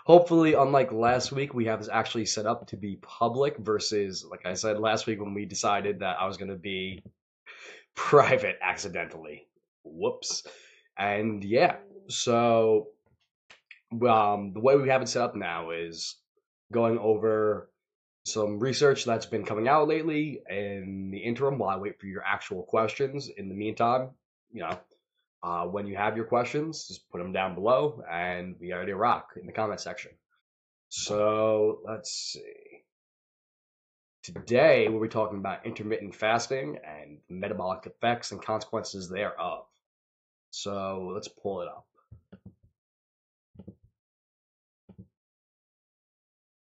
Hopefully, unlike last week, we have this actually set up to be public versus, like I said last week when we decided that I was going to be private accidentally. Whoops. And yeah, so the way we have it set up now is going over some research that's been coming out lately in the interim while I wait for your actual questions. In the meantime, you know, when you have your questions, just put them down below and we already rock in the comment section. So let's see. Today we'll be talking about intermittent fasting and metabolic effects and consequences thereof. So let's pull it up.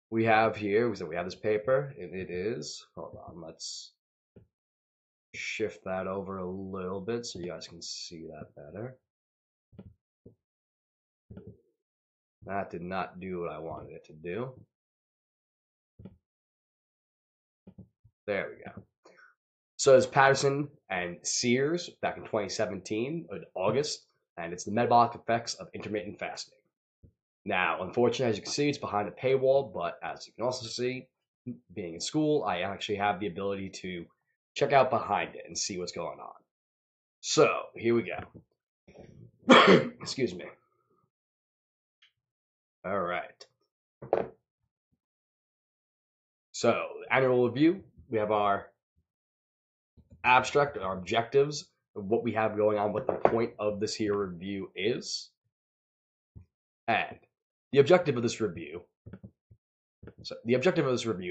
We have here, so we have this paper, and it is, hold on, let's shift that over a little bit so you guys can see that better. That did not do what I wanted it to do. There we go. So it's Patterson and Sears back in 2017, in August, and it's the metabolic effects of intermittent fasting. Now, unfortunately, as you can see, it's behind a paywall, but as you can also see, being in school, I actually have the ability to check out behind it and see what's going on. So, here we go. Excuse me. All right. So, annual review, we have our abstract, our objectives, what we have going on, what the point of this here review is. And the objective of this review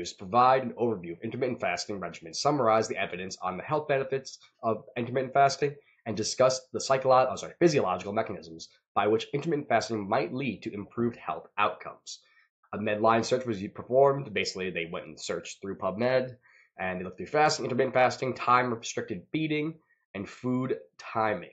is provide an overview of intermittent fasting regimens, summarize the evidence on the health benefits of intermittent fasting, and discuss the physiological mechanisms by which intermittent fasting might lead to improved health outcomes. A Medline search was performed. Basically, they went and searched through PubMed, and they looked through fasting, intermittent fasting, time-restricted feeding, and food timing.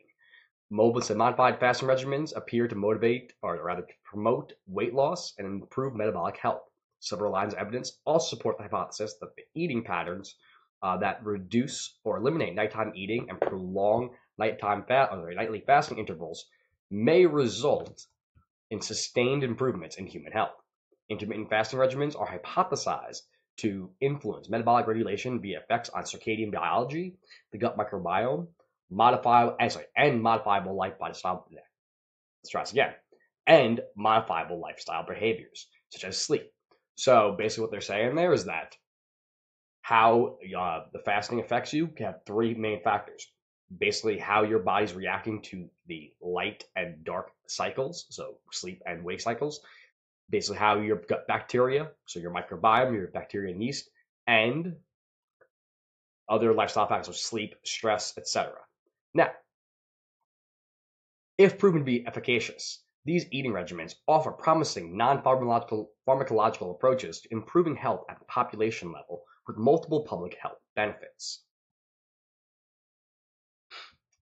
Mobilus and modified fasting regimens appear to motivate, or rather promote, weight loss and improve metabolic health. Several lines of evidence also support the hypothesis that the eating patterns that reduce or eliminate nighttime eating and prolong nightly fasting intervals may result in sustained improvements in human health. Intermittent fasting regimens are hypothesized to influence metabolic regulation via effects on circadian biology, the gut microbiome, modifiable lifestyle. Let's try this again. And modifiable lifestyle behaviors such as sleep. So basically, what they're saying there is that how the fasting affects you can have three main factors. Basically, how your body's reacting to the light and dark cycles, so sleep and wake cycles. Basically, how your gut bacteria, so your microbiome, your bacteria and yeast, and other lifestyle factors, so sleep, stress, etc. Now, if proven to be efficacious, these eating regimens offer promising non-pharmacological approaches to improving health at the population level with multiple public health benefits.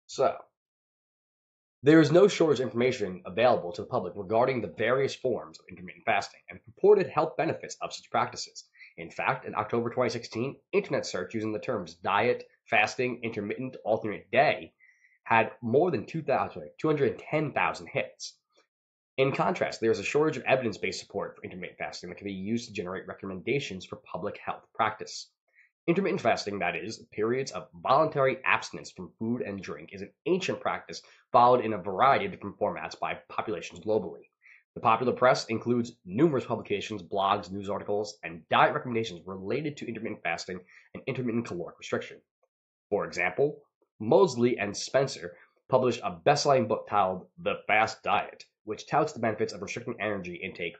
So, there is no shortage of information available to the public regarding the various forms of intermittent fasting and purported health benefits of such practices. In fact, in October 2016, internet search using the terms diet, fasting, intermittent, alternate day had more than 210,000 hits. In contrast, there is a shortage of evidence-based support for intermittent fasting that can be used to generate recommendations for public health practice. Intermittent fasting, that is, periods of voluntary abstinence from food and drink, is an ancient practice followed in a variety of different formats by populations globally. The popular press includes numerous publications, blogs, news articles, and diet recommendations related to intermittent fasting and intermittent caloric restriction. For example, Mosley and Spencer published a best-selling book titled The Fast Diet, which touts the benefits of restricting energy intake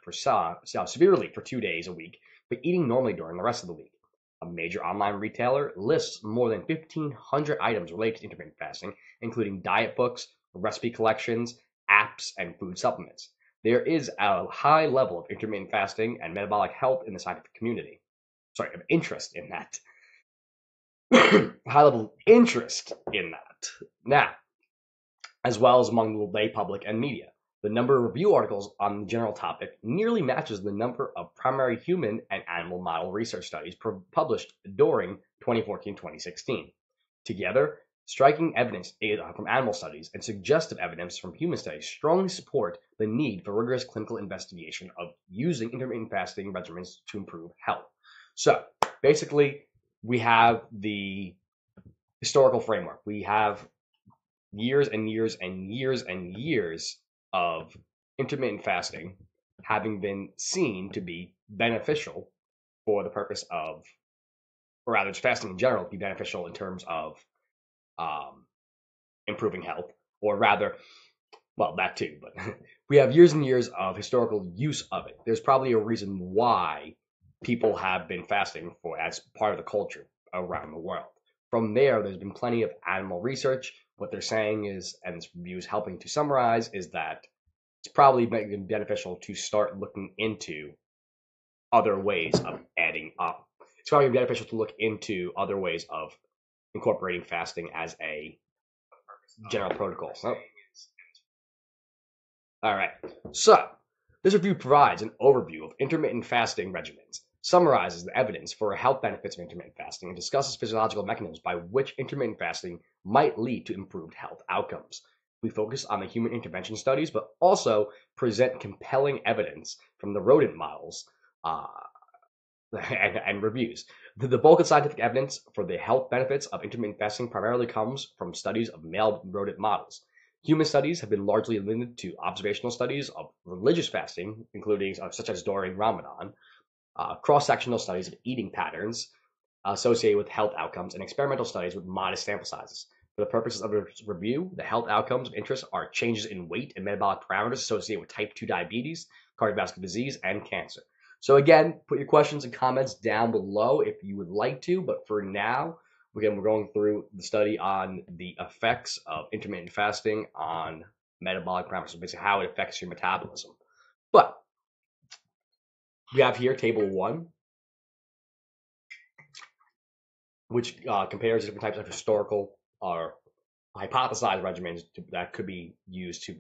severely for 2 days a week, but eating normally during the rest of the week. A major online retailer lists more than 1,500 items related to intermittent fasting, including diet books, recipe collections, apps, and food supplements. There is a high level of intermittent fasting and metabolic health in the scientific community. Of interest in that. High level of interest in that. Now, as well as among the lay public and media. The number of review articles on the general topic nearly matches the number of primary human and animal model research studies published during 2014-2016. Together, Striking evidence from animal studies and suggestive evidence from human studies strongly support the need for rigorous clinical investigation of using intermittent fasting regimens to improve health. So basically, we have the historical framework. We have years and years and years and years of intermittent fasting having been seen to be beneficial for the purpose of, or rather, just fasting in general, be beneficial in terms of um, improving health, or rather, well, that too, but we have years and years of historical use of it. There's probably a reason why people have been fasting for as part of the culture around the world. From there's been plenty of animal research. What they're saying is, and this review is helping to summarize, is that it's probably been beneficial to start looking into other ways of adding up. It's probably beneficial to look into other ways of incorporating fasting as a general protocol. So, all right. So, this review provides an overview of intermittent fasting regimens, summarizes the evidence for health benefits of intermittent fasting, and discusses physiological mechanisms by which intermittent fasting might lead to improved health outcomes. We focus on the human intervention studies, but also present compelling evidence from the rodent models and reviews. The bulk of scientific evidence for the health benefits of intermittent fasting primarily comes from studies of male rodent models. Human studies have been largely limited to observational studies of religious fasting, including such as during Ramadan, cross-sectional studies of eating patterns associated with health outcomes, and experimental studies with modest sample sizes. For the purposes of this review, the health outcomes of interest are changes in weight and metabolic parameters associated with type 2 diabetes, cardiovascular disease, and cancer. So again, put your questions and comments down below if you would like to, but for now, again, we're going through the study on the effects of intermittent fasting on metabolic parameters, basically how it affects your metabolism. But we have here table 1, which compares different types of historical or hypothesized regimens that could be used to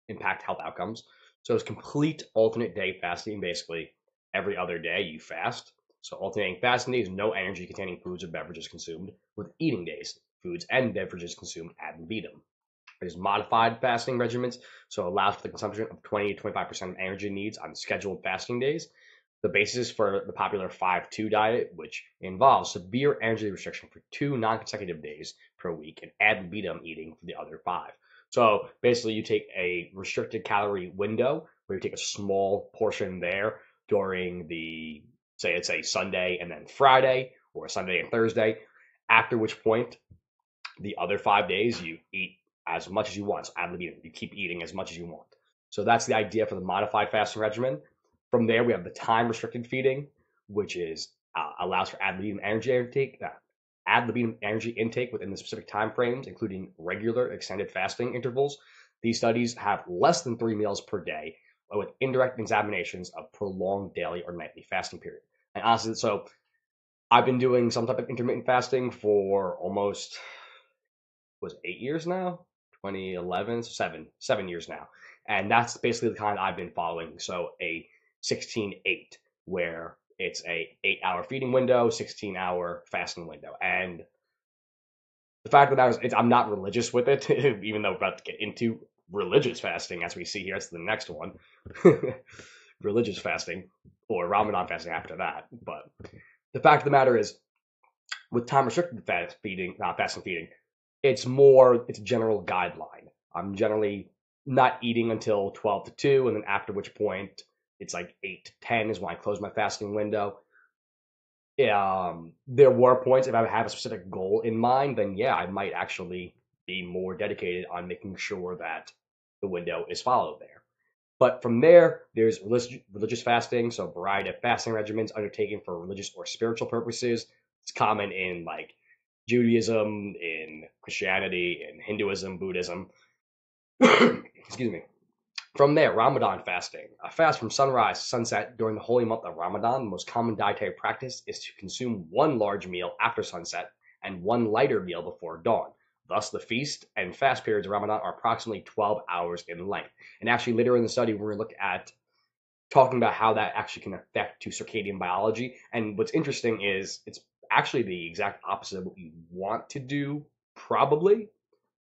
impact health outcomes. So it's complete alternate day fasting. Basically, every other day you fast. So alternating fasting days, no energy containing foods or beverages consumed, with eating days, foods and beverages consumed ad libitum. There's modified fasting regimens, so it allows for the consumption of 20 to 25% of energy needs on scheduled fasting days. The basis for the popular 5-2 diet, which involves severe energy restriction for 2 non-consecutive days per week and ad libitum eating for the other 5. So basically, you take a restricted calorie window where you take a small portion there during the, say it's a Sunday and then Friday, or Sunday and Thursday, after which point the other 5 days you eat as much as you want. So ad libitum, you keep eating as much as you want. So that's the idea for the modified fasting regimen. From there, we have the time-restricted feeding, which is allows for ad libitum energy intake within the specific time frames, including regular extended fasting intervals. These studies have less than 3 meals per day, with indirect examinations of prolonged daily or nightly fasting period. And honestly, so I've been doing some type of intermittent fasting for almost 8 years now, 2011, so 7 years now, and that's basically the kind I've been following. So a 16-8, where it's a 8-hour feeding window, 16-hour fasting window. And the fact of the matter is, I'm not religious with it, even though we're about to get into religious fasting, as we see here. It's the next one, religious fasting, or Ramadan fasting after that. But the fact of the matter is, with time-restricted fasting feeding, it's a general guideline. I'm generally not eating until 12 to 2, and then after which point it's like 8 to 10 is when I close my fasting window. There were points, if I have a specific goal in mind, then yeah, I might actually be more dedicated on making sure that the window is followed there. But from there, there's religious fasting, so a variety of fasting regimens undertaken for religious or spiritual purposes. It's common in like Judaism, in Christianity, in Hinduism, Buddhism. Excuse me. From there, Ramadan fasting. A fast from sunrise to sunset during the holy month of Ramadan. The most common dietary practice is to consume one large meal after sunset and one lighter meal before dawn. Thus, the feast and fast periods of Ramadan are approximately 12 hours in length. And actually, later in the study, we're going to look at talking about how that actually can affect to circadian biology. And what's interesting is it's actually the exact opposite of what we want to do Probably,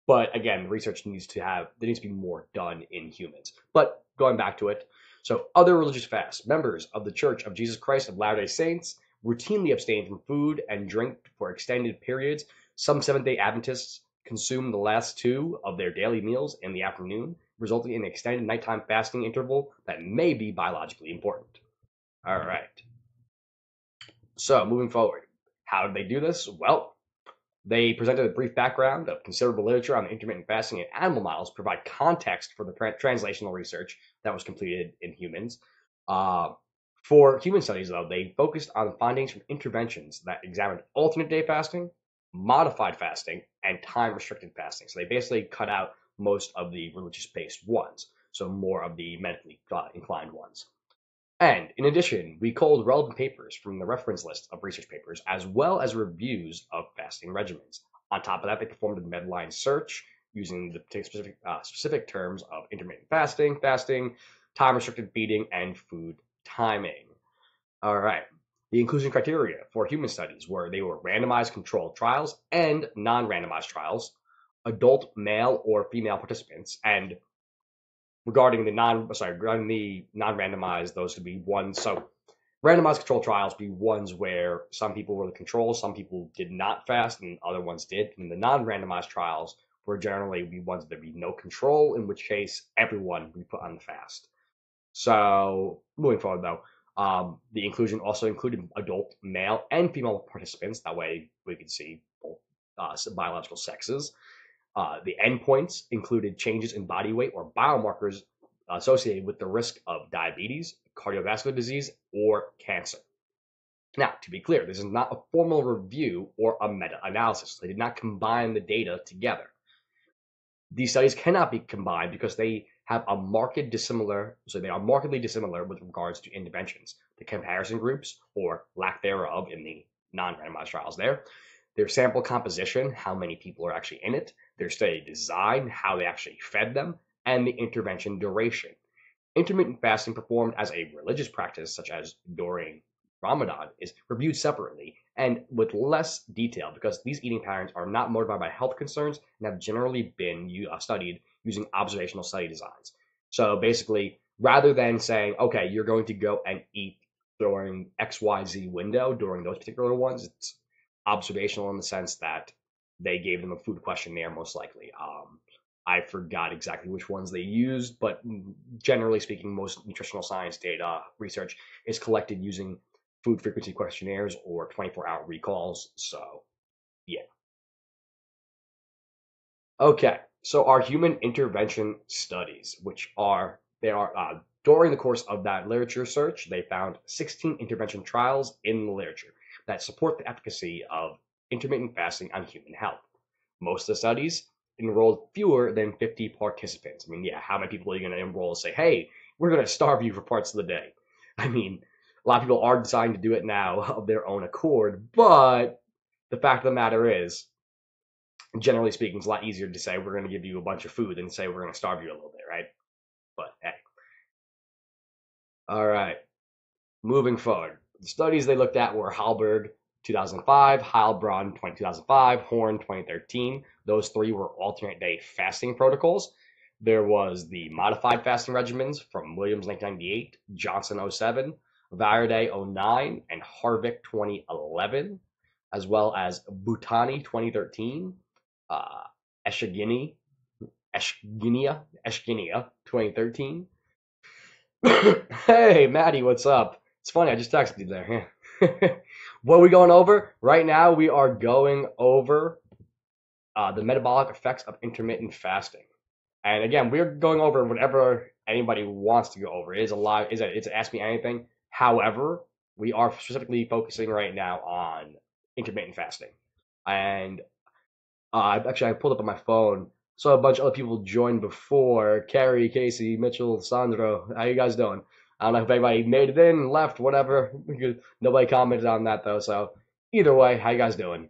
but again, research there needs to be more done in humans. But going back to it, so other religious fasts, members of the Church of Jesus Christ of Latter-day Saints routinely abstain from food and drink for extended periods. Some Seventh-day Adventists consume the last two of their daily meals in the afternoon, resulting in an extended nighttime fasting interval that may be biologically important. All right. So moving forward, how did they do this? Well, they presented a brief background of considerable literature on intermittent fasting in animal models, provide context for the translational research that was completed in humans. Uh, for human studies, though, they focused on findings from interventions that examined alternate day fasting, modified fasting, and time restricted fasting. So they basically cut out most of the religious based ones, so more of the medically inclined ones. And in addition, we culled relevant papers from the reference list of research papers, as well as reviews of fasting regimens. On top of that, they performed a Medline search using the specific terms of intermittent fasting, time-restricted feeding, and food timing. All right. The inclusion criteria for human studies were they were randomized controlled trials and non-randomized trials, adult male or female participants, and regarding the non-randomized, those to be ones. So randomized control trials be ones where some people were the control, some people did not fast, and other ones did. And the non-randomized trials were generally be ones that be no control, in which case everyone would be put on the fast. So moving forward, though, the inclusion also included adult male and female participants. That way we could see both biological sexes. The endpoints included changes in body weight or biomarkers associated with the risk of diabetes, cardiovascular disease, or cancer. Now, to be clear, this is not a formal review or a meta-analysis. They did not combine the data together. These studies cannot be combined because they have a markedly dissimilar with regards to interventions. The comparison groups, or lack thereof in the non-randomized trials their sample composition, how many people are actually in it, their study design, how they actually fed them, and the intervention duration. Intermittent fasting performed as a religious practice, such as during Ramadan, is reviewed separately and with less detail because these eating patterns are not motivated by health concerns and have generally been studied using observational study designs. So basically, rather than saying, okay, you're going to go and eat during XYZ window during those particular ones, it's observational in the sense that they gave them a food questionnaire, most likely. I forgot exactly which ones they used, but generally speaking, most nutritional science data research is collected using food frequency questionnaires or 24-hour recalls. So, yeah. Okay, so our human intervention studies, during the course of that literature search, they found 16 intervention trials in the literature that support the efficacy of intermittent fasting on human health. Most of the studies enrolled fewer than 50 participants. I mean, yeah, how many people are you going to enroll and say, hey, we're going to starve you for parts of the day? I mean, a lot of people are deciding to do it now of their own accord, but the fact of the matter is, generally speaking, it's a lot easier to say we're going to give you a bunch of food than say we're going to starve you a little bit, right? But hey. All right. Moving forward. The studies they looked at were Halberg 2005, Heilbronn 2005, Horn 2013. Those three were alternate day fasting protocols. There was the modified fasting regimens from Williams 1998, Johnson 07, Varade 09, and Harvick 2011, as well as Bhutani 2013, Eshginia 2013. Hey, Maddie, what's up? It's funny, I just texted you there. What are we going over? Right now, we are going over the metabolic effects of intermittent fasting. And again, we're going over whatever anybody wants to go over. It's Ask Me Anything. However, we are specifically focusing right now on intermittent fasting. And I pulled up on my phone, saw a bunch of other people join before. Carrie, Casey, Mitchell, Sandro. How you guys doing? I don't know if anybody made it in, left, whatever. Nobody commented on that though. So either way, how you guys doing?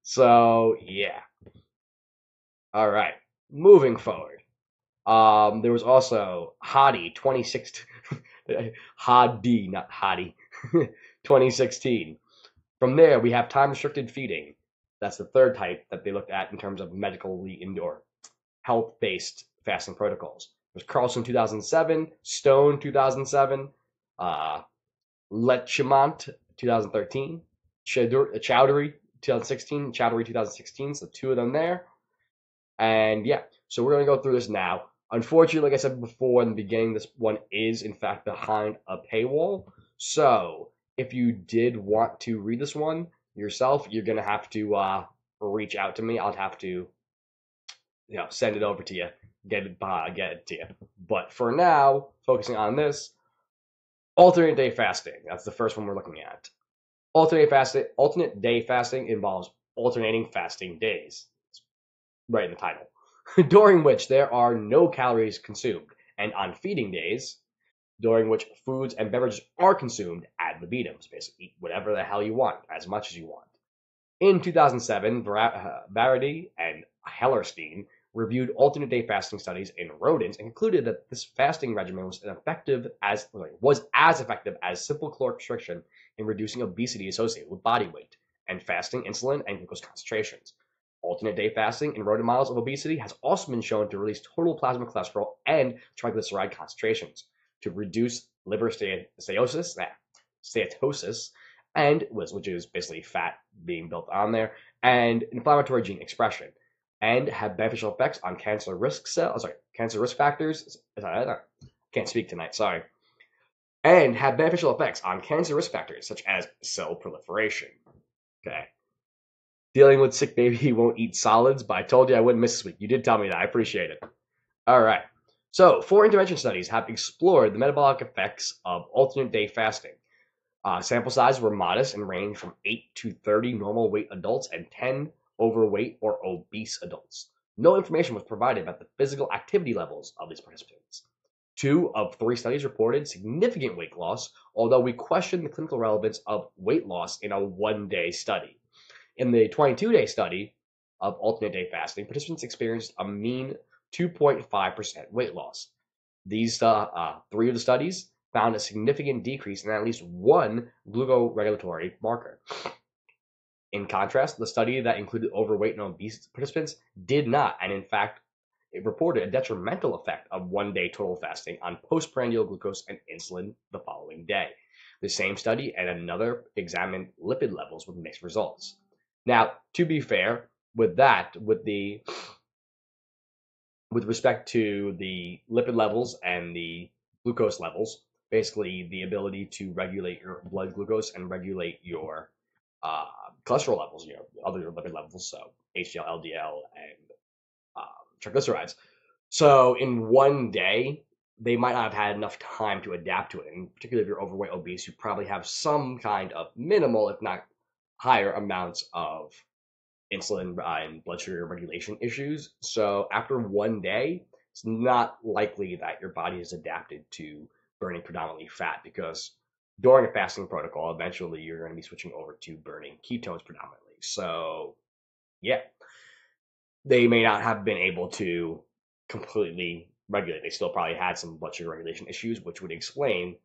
So yeah. All right. Moving forward. There was also Hadi 2016. Hadi, not Hadi. 2016. From there, we have time restricted feeding. That's the third type that they looked at in terms of medically indoor health-based fasting protocols. There's Carlson 2007, Stone 2007, uh, Lechemont 2013, Chowdhury 2016, Chowdhury 2016. So two of them there. And yeah, so we're going to go through this now. Unfortunately, like I said before in the beginning, this one is in fact behind a paywall. So if you did want to read this one yourself, you're going to have to reach out to me. I'll have to send it over to you, get it to you. But for now, focusing on this, alternate day fasting. That's the first one we're looking at. Alternate day fasting involves alternating fasting days. It's right in the title. During which there are no calories consumed, and on feeding days, during which foods and beverages are consumed ad libitum. So basically, eat whatever the hell you want, as much as you want. In 2007, Varady and Hellerstein reviewed alternate day fasting studies in rodents and concluded that this fasting regimen was as effective as simple caloric restriction in reducing obesity associated with body weight and fasting insulin and glucose concentrations. Alternate day fasting in rodent models of obesity has also been shown to release total plasma cholesterol and triglyceride concentrations, to reduce liver steatosis, and which is basically fat being built on there, and inflammatory gene expression, and have beneficial effects on cancer risk factors. Can't speak tonight, sorry. And have beneficial effects on cancer risk factors such as cell proliferation. Okay. Dealing with sick baby who won't eat solids, but I told you I wouldn't miss this week. You did tell me that. I appreciate it. All right. So, 4 intervention studies have explored the metabolic effects of alternate day fasting. Sample sizes were modest and ranged from 8 to 30 normal weight adults and 10 overweight or obese adults. No information was provided about the physical activity levels of these participants. 2 of 3 studies reported significant weight loss, although we question the clinical relevance of weight loss in a one-day study. In the 22-day study of alternate day fasting, participants experienced a mean 2.5% weight loss. These 3 of the studies found a significant decrease in at least one glucoregulatory marker. In contrast, the study that included overweight and obese participants did not, and in fact, it reported a detrimental effect of one-day total fasting on postprandial glucose and insulin the following day. The same study and another examined lipid levels with mixed results. Now, to be fair, with respect to the lipid levels and the glucose levels, basically the ability to regulate your blood glucose and regulate your cholesterol levels, other lipid levels, so HDL, LDL, and triglycerides. So in one day, they might not have had enough time to adapt to it. And particularly if you're overweight, obese, you probably have some kind of minimal, if not higher amounts of insulin and blood sugar regulation issues. So after one day, it's not likely that your body is adapted to burning predominantly fat, because during a fasting protocol, eventually you're going to be switching over to burning ketones predominantly. So yeah, they may not have been able to completely regulate. They still probably had some blood sugar regulation issues, which would explain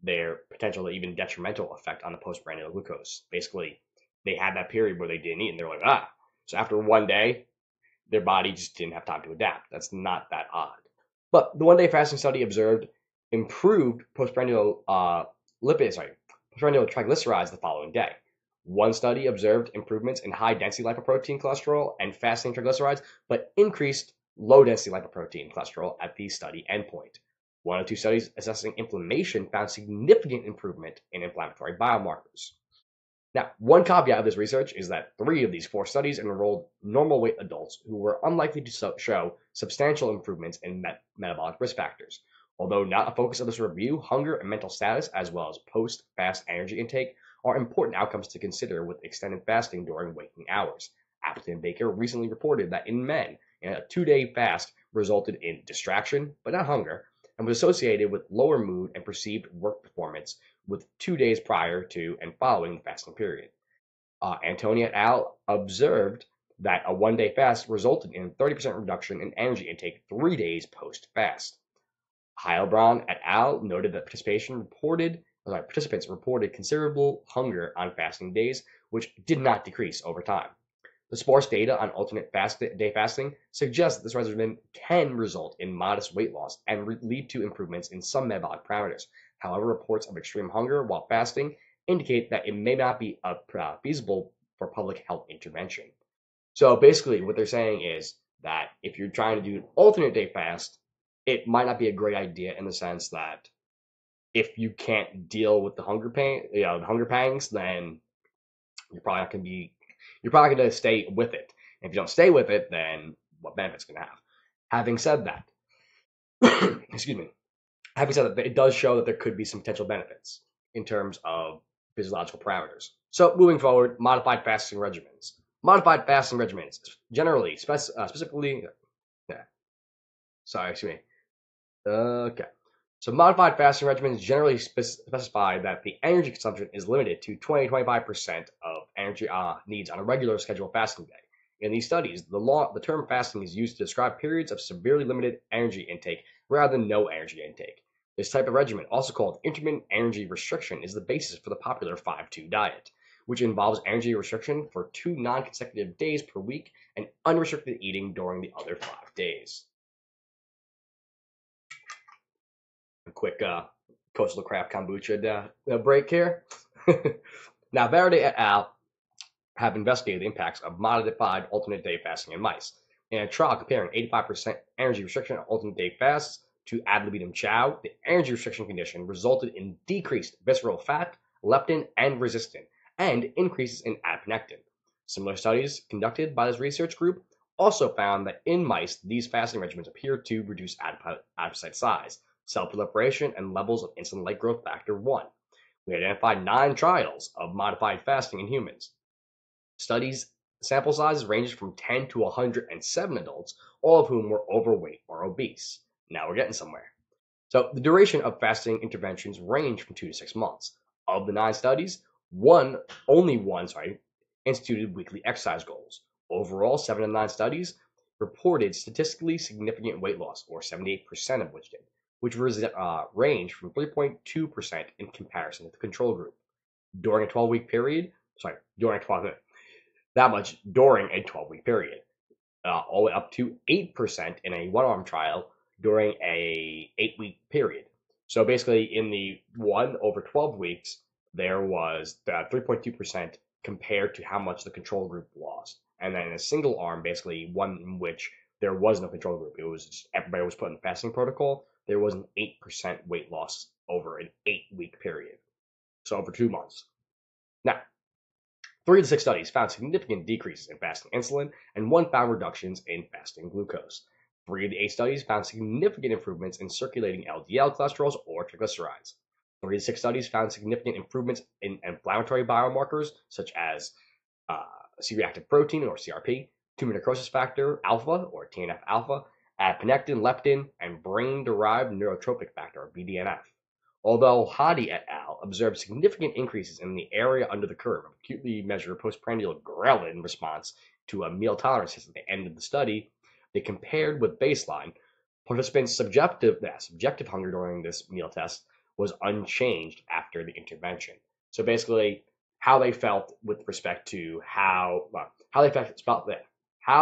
their potential even detrimental effect on the postprandial glucose. Basically, they had that period where they didn't eat, and they're like, So after one day, their body just didn't have time to adapt. That's not that odd. But the one-day fasting study observed improved postprandial postprandial triglycerides the following day. One study observed improvements in high-density lipoprotein cholesterol and fasting triglycerides, but increased low-density lipoprotein cholesterol at the study endpoint. 1 of 2 studies assessing inflammation found significant improvement in inflammatory biomarkers. Now, one caveat of this research is that 3 of these 4 studies enrolled normal weight adults who were unlikely to show substantial improvements in metabolic risk factors. Although not a focus of this review, hunger and mental status, as well as post-fast energy intake, are important outcomes to consider with extended fasting during waking hours. Appleton and Baker recently reported that in men, a 2-day fast resulted in distraction, but not hunger, and was associated with lower mood and perceived work performance with 2 days prior to and following the fasting period. Antonia et al. Observed that a 1-day fast resulted in a 30% reduction in energy intake 3 days post-fast. Heilbronn et al. Noted that participants reported considerable hunger on fasting days, which did not decrease over time. The sparse data on alternate day fasting suggests that this regimen can result in modest weight loss and lead to improvements in some metabolic parameters. However, reports of extreme hunger while fasting indicate that it may not be feasible for public health intervention. So basically, what they're saying is that if you're trying to do an alternate day fast, it might not be a great idea in the sense that if you can't deal with the hunger the hunger pangs, then you're probably not going to be, you're probably going to stay with it. And if you don't stay with it, then what benefits going to have? Having said that, excuse me. Having said that, it does show that there could be some potential benefits in terms of physiological parameters. So moving forward, modified fasting regimens. Modified fasting regimens generally, specifically, yeah, sorry, excuse me. Okay. So modified fasting regimens generally specify that the energy consumption is limited to 20-25% of energy needs on a regular scheduled fasting day. In these studies, the term fasting is used to describe periods of severely limited energy intake rather than no energy intake. This type of regimen, also called intermittent energy restriction, is the basis for the popular 5-2 diet, which involves energy restriction for 2 non-consecutive days per week and unrestricted eating during the other 5 days. A quick Coastal Craft Kombucha break here. Now, Verity et al. Have investigated the impacts of modified alternate day fasting in mice. In a trial comparing 85% energy restriction on alternate day fasts to ad libitum chow, the energy restriction condition resulted in decreased visceral fat, leptin, and resistin, and increases in adiponectin. Similar studies conducted by this research group also found that in mice, these fasting regimens appear to reduce adipocyte size, cell proliferation, and levels of insulin-like growth factor 1. We identified 9 trials of modified fasting in humans. Studies sample sizes ranged from 10 to 107 adults, all of whom were overweight or obese. Now we're getting somewhere. So the duration of fasting interventions range from 2 to 6 months. Of the 9 studies, only one, instituted weekly exercise goals. Overall, 7 of 9 studies reported statistically significant weight loss, or 78% of which did, which ranged from 3.2% in comparison to the control group. During a 12-week period, that much during a 12-week period, all the way up to 8% in a one-arm trial during a 8-week period. So basically, in the 1 over 12 weeks, there was 3.2% compared to how much the control group lost. And then in a single arm, basically one in which there was no control group, it was just everybody was put in the fasting protocol, there was an 8% weight loss over an 8-week period. So over 2 months. Now, 3 of the 6 studies found significant decreases in fasting insulin, and 1 found reductions in fasting glucose. 3 of the 8 studies found significant improvements in circulating LDL cholesterols or triglycerides. 3 of the 6 studies found significant improvements in inflammatory biomarkers such as C-reactive protein or CRP, tumor necrosis factor alpha or TNF alpha, adiponectin, leptin, and brain-derived neurotrophic factor or BDNF. Although Hadi et al. Observed significant increases in the area under the curve of acutely measured postprandial ghrelin response to a meal tolerance test at the end of the study, they compared with baseline. Participants' subjective hunger during this meal test was unchanged after the intervention. So basically, how they felt with respect to how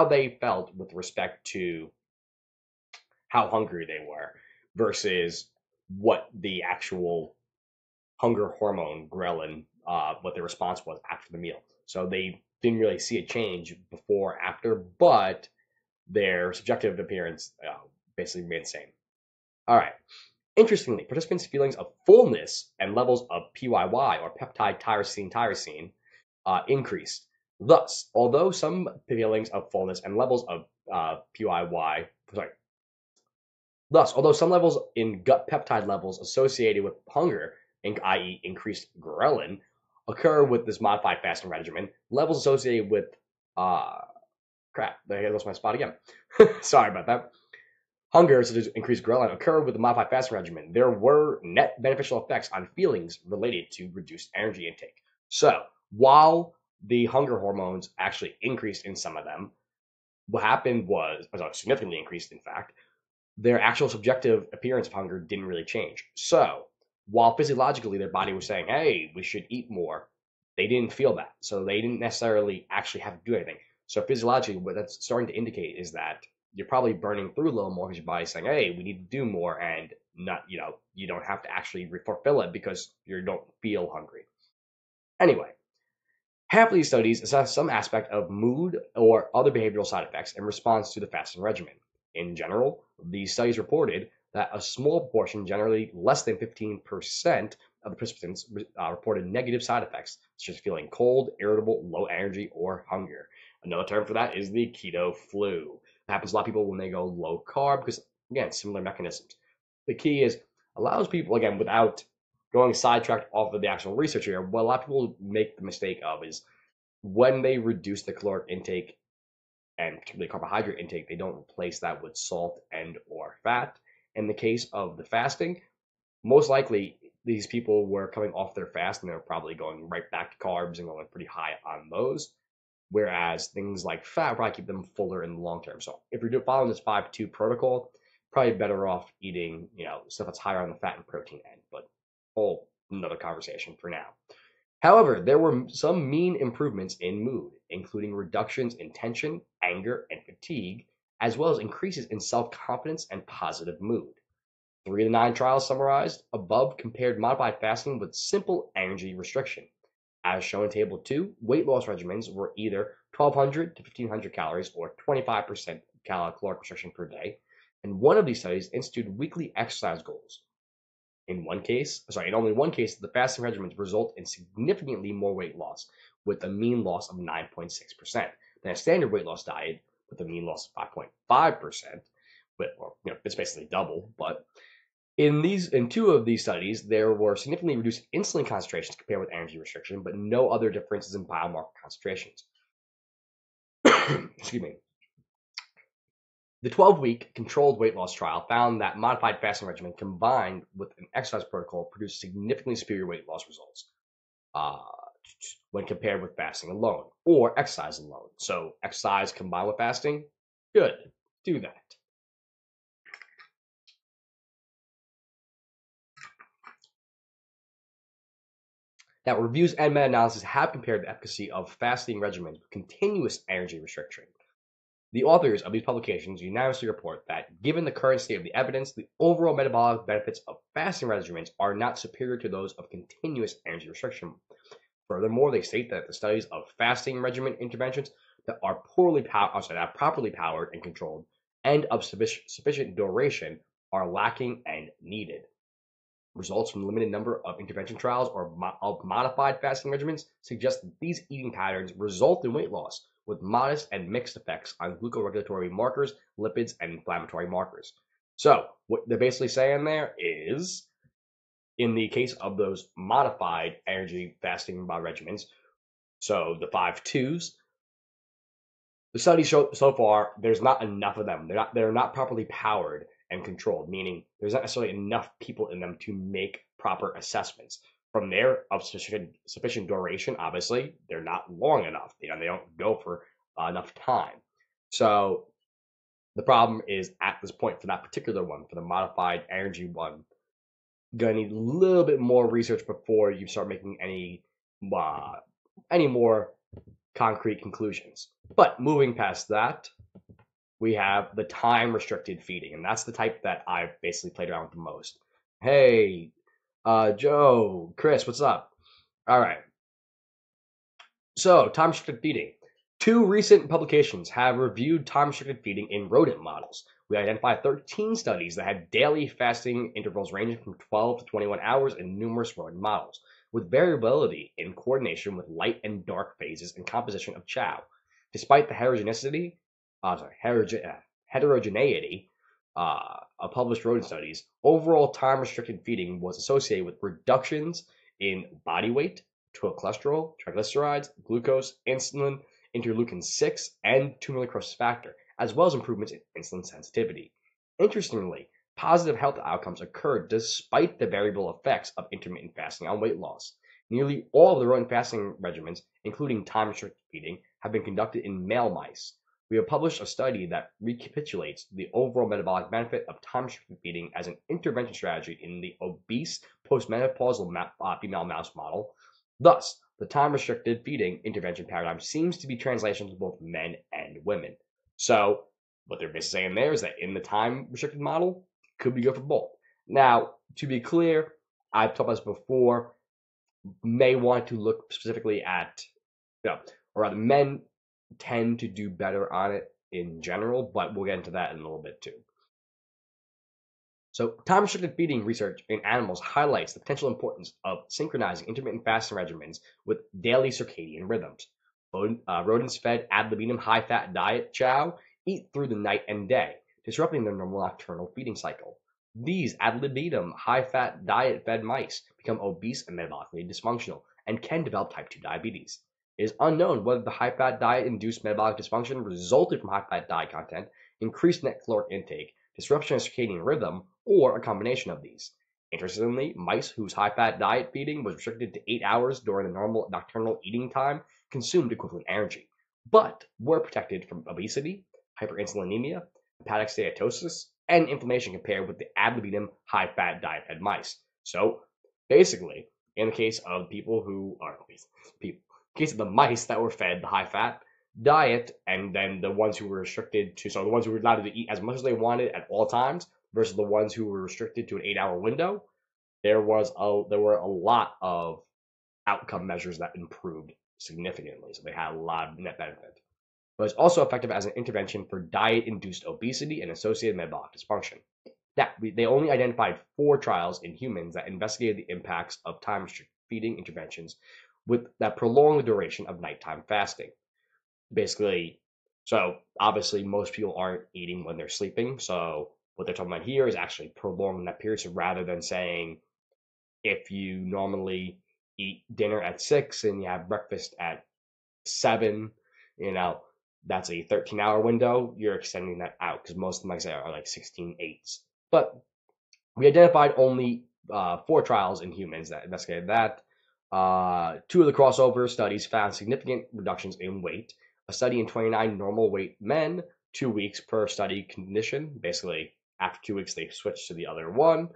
they felt with respect to how hungry they were versus what the actual hunger hormone ghrelin, what the response was after the meal. So they didn't really see a change before, after, but their subjective appearance basically remained the same. All right. Interestingly, participants' feelings of fullness and levels of PYY, or peptide tyrosine, increased. Thus, although some feelings of fullness and levels of although some levels in gut peptide levels associated with hunger, i.e. increased ghrelin, occur with this modified fasting regimen, levels associated with, crap, I lost my spot again. Sorry about that. Hunger, such as increased ghrelin, occur with the modified fasting regimen. There were net beneficial effects on feelings related to reduced energy intake. So, while the hunger hormones actually increased in some of them, what happened was significantly increased, in fact, their actual subjective appearance of hunger didn't really change. So, while physiologically their body was saying, hey, we should eat more, they didn't feel that. So they didn't necessarily actually have to do anything. So physiologically, what that's starting to indicate is that you're probably burning through a little more because your body's saying, "Hey, we need to do more," and not, you don't have to actually fulfill it because you don't feel hungry. Anyway, half of these studies assess some aspect of mood or other behavioral side effects in response to the fasting regimen. In general, these studies reported that a small proportion, generally less than 15% of the participants, reported negative side effects, such as feeling cold, irritable, low energy, or hunger. Another term for that is the keto flu. It happens to a lot of people when they go low carb because, again, similar mechanisms. The key is allows people, again, without going sidetracked off of the actual research here, what a lot of people make the mistake of is when they reduce the caloric intake and particularly carbohydrate intake, they don't replace that with salt and or fat. In the case of the fasting, most likely these people were coming off their fast and they're probably going right back to carbs and going pretty high on those. Whereas things like fat probably keep them fuller in the long term. So if you're following this 5-2 protocol, probably better off eating, stuff that's higher on the fat and protein end. But whole another conversation for now. However, there were some mean improvements in mood, including reductions in tension, anger, and fatigue, as well as increases in self-confidence and positive mood. 3 of the 9 trials summarized above compared modified fasting with simple energy restriction. As shown in Table 2, weight loss regimens were either 1,200 to 1,500 calories or 25% caloric restriction per day, and one of these studies instituted weekly exercise goals. In only one case, the fasting regimens result in significantly more weight loss, with a mean loss of 9.6%, than a standard weight loss diet with a mean loss of 5.5%. It's basically double. But in 2 of these studies, there were significantly reduced insulin concentrations compared with energy restriction, but no other differences in biomarker concentrations. Excuse me. The 12-week controlled weight loss trial found that modified fasting regimen combined with an exercise protocol produced significantly superior weight loss results when compared with fasting alone or exercise alone. So exercise combined with fasting, good, do that. Now, reviews and meta-analysis have compared the efficacy of fasting regimens with continuous energy restriction. The authors of these publications unanimously report that, given the current state of the evidence, the overall metabolic benefits of fasting regimens are not superior to those of continuous energy restriction. Furthermore, they state that the studies of fasting regimen interventions that are properly powered and controlled and of sufficient duration are lacking and needed. Results from the limited number of intervention trials or of modified fasting regimens suggest that these eating patterns result in weight loss, with modest and mixed effects on glucoregulatory markers, lipids, and inflammatory markers. So, what they're basically saying there is, in the case of those modified energy fasting regimens, so the 5-2s, the studies show so far there's not enough of them. They're not properly powered and controlled, meaning there's not necessarily enough people in them to make proper assessments. From there, of sufficient duration, obviously, they're not long enough. They don't go for enough time. So the problem is at this point for that particular one, for the modified energy one, gonna need a little bit more research before you start making any more concrete conclusions. But moving past that, we have the time-restricted feeding, and that's the type that I've basically played around with the most. Hey, Joe, Chris, what's up? All right. So, time-restricted feeding. 2 recent publications have reviewed time-restricted feeding in rodent models. We identified 13 studies that had daily fasting intervals ranging from 12 to 21 hours in numerous rodent models, with variability in coordination with light and dark phases and composition of chow. Despite the heterogeneity of published rodent studies, overall time-restricted feeding was associated with reductions in body weight, total cholesterol, triglycerides, glucose, insulin, interleukin-6, and tumor necrosis factor, as well as improvements in insulin sensitivity. Interestingly, positive health outcomes occurred despite the variable effects of intermittent fasting on weight loss. Nearly all of the rodent fasting regimens, including time-restricted feeding, have been conducted in male mice. We have published a study that recapitulates the overall metabolic benefit of time-restricted feeding as an intervention strategy in the obese postmenopausal female mouse model. Thus, the time-restricted feeding intervention paradigm seems to be translational to both men and women. So what they're basically saying there is that in the time-restricted model, it could be good for both. Now, to be clear, I've talked about this before, may want to look specifically at, or rather, men tend to do better on it in general, but we'll get into that in a little bit too. So, time-restricted feeding research in animals highlights the potential importance of synchronizing intermittent fasting regimens with daily circadian rhythms. Rodents fed ad libitum high-fat diet chow eat through the night and day, disrupting their normal nocturnal feeding cycle. These ad libitum high-fat diet-fed mice become obese and metabolically dysfunctional and can develop type 2 diabetes. It is unknown whether the high-fat diet-induced metabolic dysfunction resulted from high-fat diet content, increased net caloric intake, disruption of circadian rhythm, or a combination of these. Interestingly, mice whose high-fat diet feeding was restricted to 8 hours during the normal nocturnal eating time consumed equivalent energy, but were protected from obesity, hyperinsulinemia, hepatic steatosis, and inflammation compared with the ad libitum high-fat diet-fed mice. So, basically, in the case of people who are obese, in the case of the mice that were fed the high-fat diet, and then the ones who were restricted to, so the ones who were allowed to eat as much as they wanted at all times versus the ones who were restricted to an 8-hour window, there were a lot of outcome measures that improved significantly. So they had a lot of net benefit. But it's also effective as an intervention for diet-induced obesity and associated metabolic dysfunction. Now, they only identified 4 trials in humans that investigated the impacts of time-restricted feeding interventions with that prolong the duration of nighttime fasting. Basically, so obviously most people aren't eating when they're sleeping. So what they're talking about here is actually prolonging that period. So rather than saying if you normally eat dinner at 6 and you have breakfast at 7, that's a 13-hour window. You're extending that out because most of them, like I say, are like 16/8. But we identified only 4 trials in humans that investigated that. 2 of the crossover studies found significant reductions in weight. A study in 29 normal weight men, 2 weeks per study condition. Basically, after 2 weeks, they switched to the other one.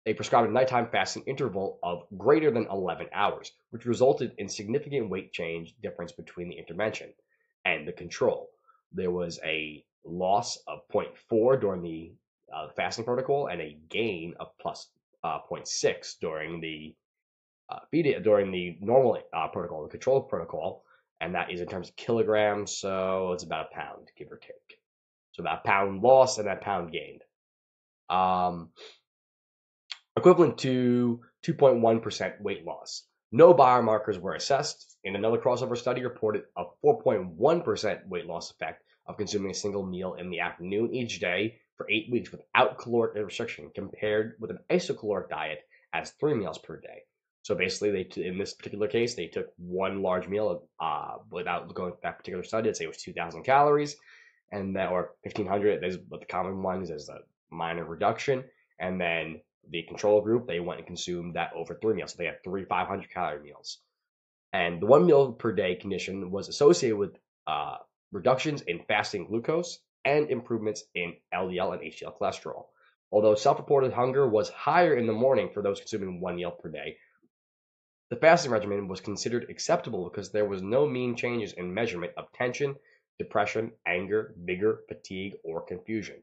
They prescribed a nighttime fasting interval of greater than 11 hours, which resulted in significant weight change difference between the intervention and the control. There was a loss of 0.4 during the fasting protocol and a gain of plus 0.6 during the normal protocol, the control protocol, and that is in terms of kilograms, so it's about a pound, give or take. So about a pound loss and that pound gained. Equivalent to 2.1% weight loss. No biomarkers were assessed. In another crossover study reported a 4.1% weight loss effect of consuming a single meal in the afternoon each day for 8 weeks without caloric restriction compared with an isocaloric diet as 3 meals per day. So basically, in this particular case, they took one large meal without going to that particular study. Let's say it was 2,000 calories, and that, or 1,500. That's what the common ones is a minor reduction, and then the control group, they went and consumed that over 3 meals. So they had 3 500-calorie meals. And the 1 meal per day condition was associated with reductions in fasting glucose and improvements in LDL and HDL cholesterol. Although self-reported hunger was higher in the morning for those consuming 1 meal per day, the fasting regimen was considered acceptable because there was no mean changes in measurement of tension, depression, anger, vigor, fatigue, or confusion.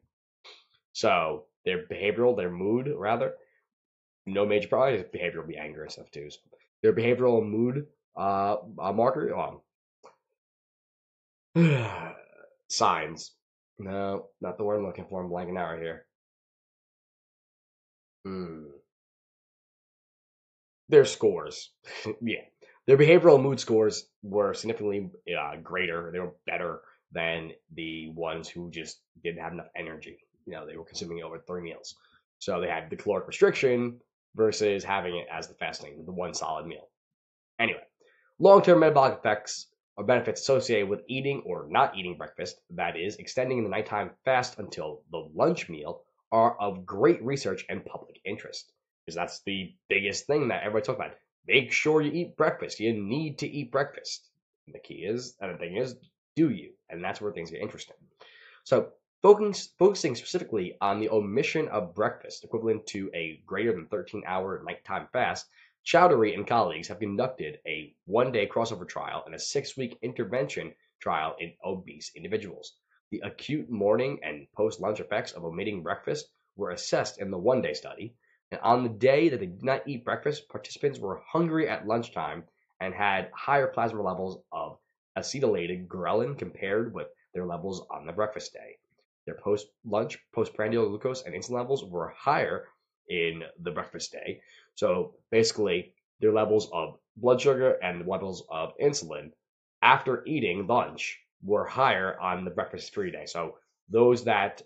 So their mood, rather, no major problem. Behavior will be anger and stuff too. So their behavioral mood marker, signs. No, not the word I'm looking for. I'm blanking out right here. Their scores. Yeah. Their behavioral mood scores were significantly greater. They were better than the ones who just didn't have enough energy. They were consuming over 3 meals. So they had the caloric restriction versus having it as the fasting, the one solid meal. Anyway, long-term metabolic effects or benefits associated with eating or not eating breakfast, that is, extending the nighttime fast until the lunch meal, are of great research and public interest. Because that's the biggest thing that everybody talks about. Make sure you eat breakfast. You need to eat breakfast. And the thing is, do you? And that's where things get interesting. So Focusing specifically on the omission of breakfast, equivalent to a greater than 13-hour nighttime fast, Chowdhury and colleagues have conducted a one-day crossover trial and a 6-week intervention trial in obese individuals. The acute morning and post-lunch effects of omitting breakfast were assessed in the one-day study, and on the day that they did not eat breakfast, participants were hungry at lunchtime and had higher plasma levels of acetylated ghrelin compared with their levels on the breakfast day. Their post-lunch, postprandial glucose and insulin levels were higher in the breakfast day. So basically, their levels of blood sugar and levels of insulin after eating lunch were higher on the breakfast-free day. So those that,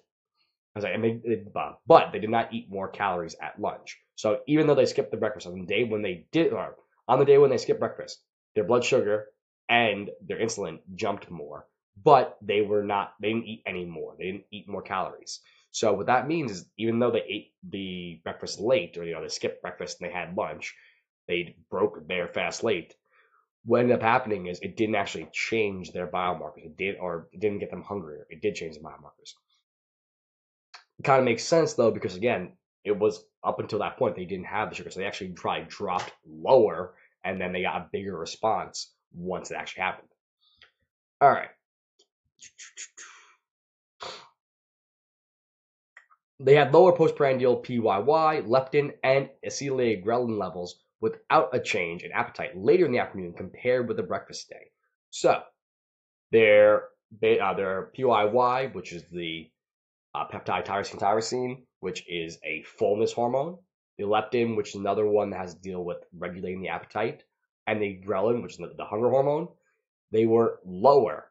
but they did not eat more calories at lunch. So even though they skipped the breakfast on the day when they did, or on the day when they skipped breakfast, their blood sugar and their insulin jumped more, but they didn't eat any more. They didn't eat more calories. So what that means is even though they ate the breakfast late, or they skipped breakfast and they had lunch, they broke their fast late. What ended up happening is it didn't actually change their biomarkers. It didn't get them hungrier. It did change the biomarkers. It kind of makes sense though, because again, it was up until that point they didn't have the sugar, so they actually dropped lower, and then they got a bigger response once it actually happened. All right. They had lower postprandial PYY, leptin, and acetylated ghrelin levels without a change in appetite later in the afternoon compared with the breakfast day. So their PYY, which is the peptide tyrosine, which is a fullness hormone, the leptin, which is another one that has to deal with regulating the appetite, and the ghrelin, which is the hunger hormone, they were lower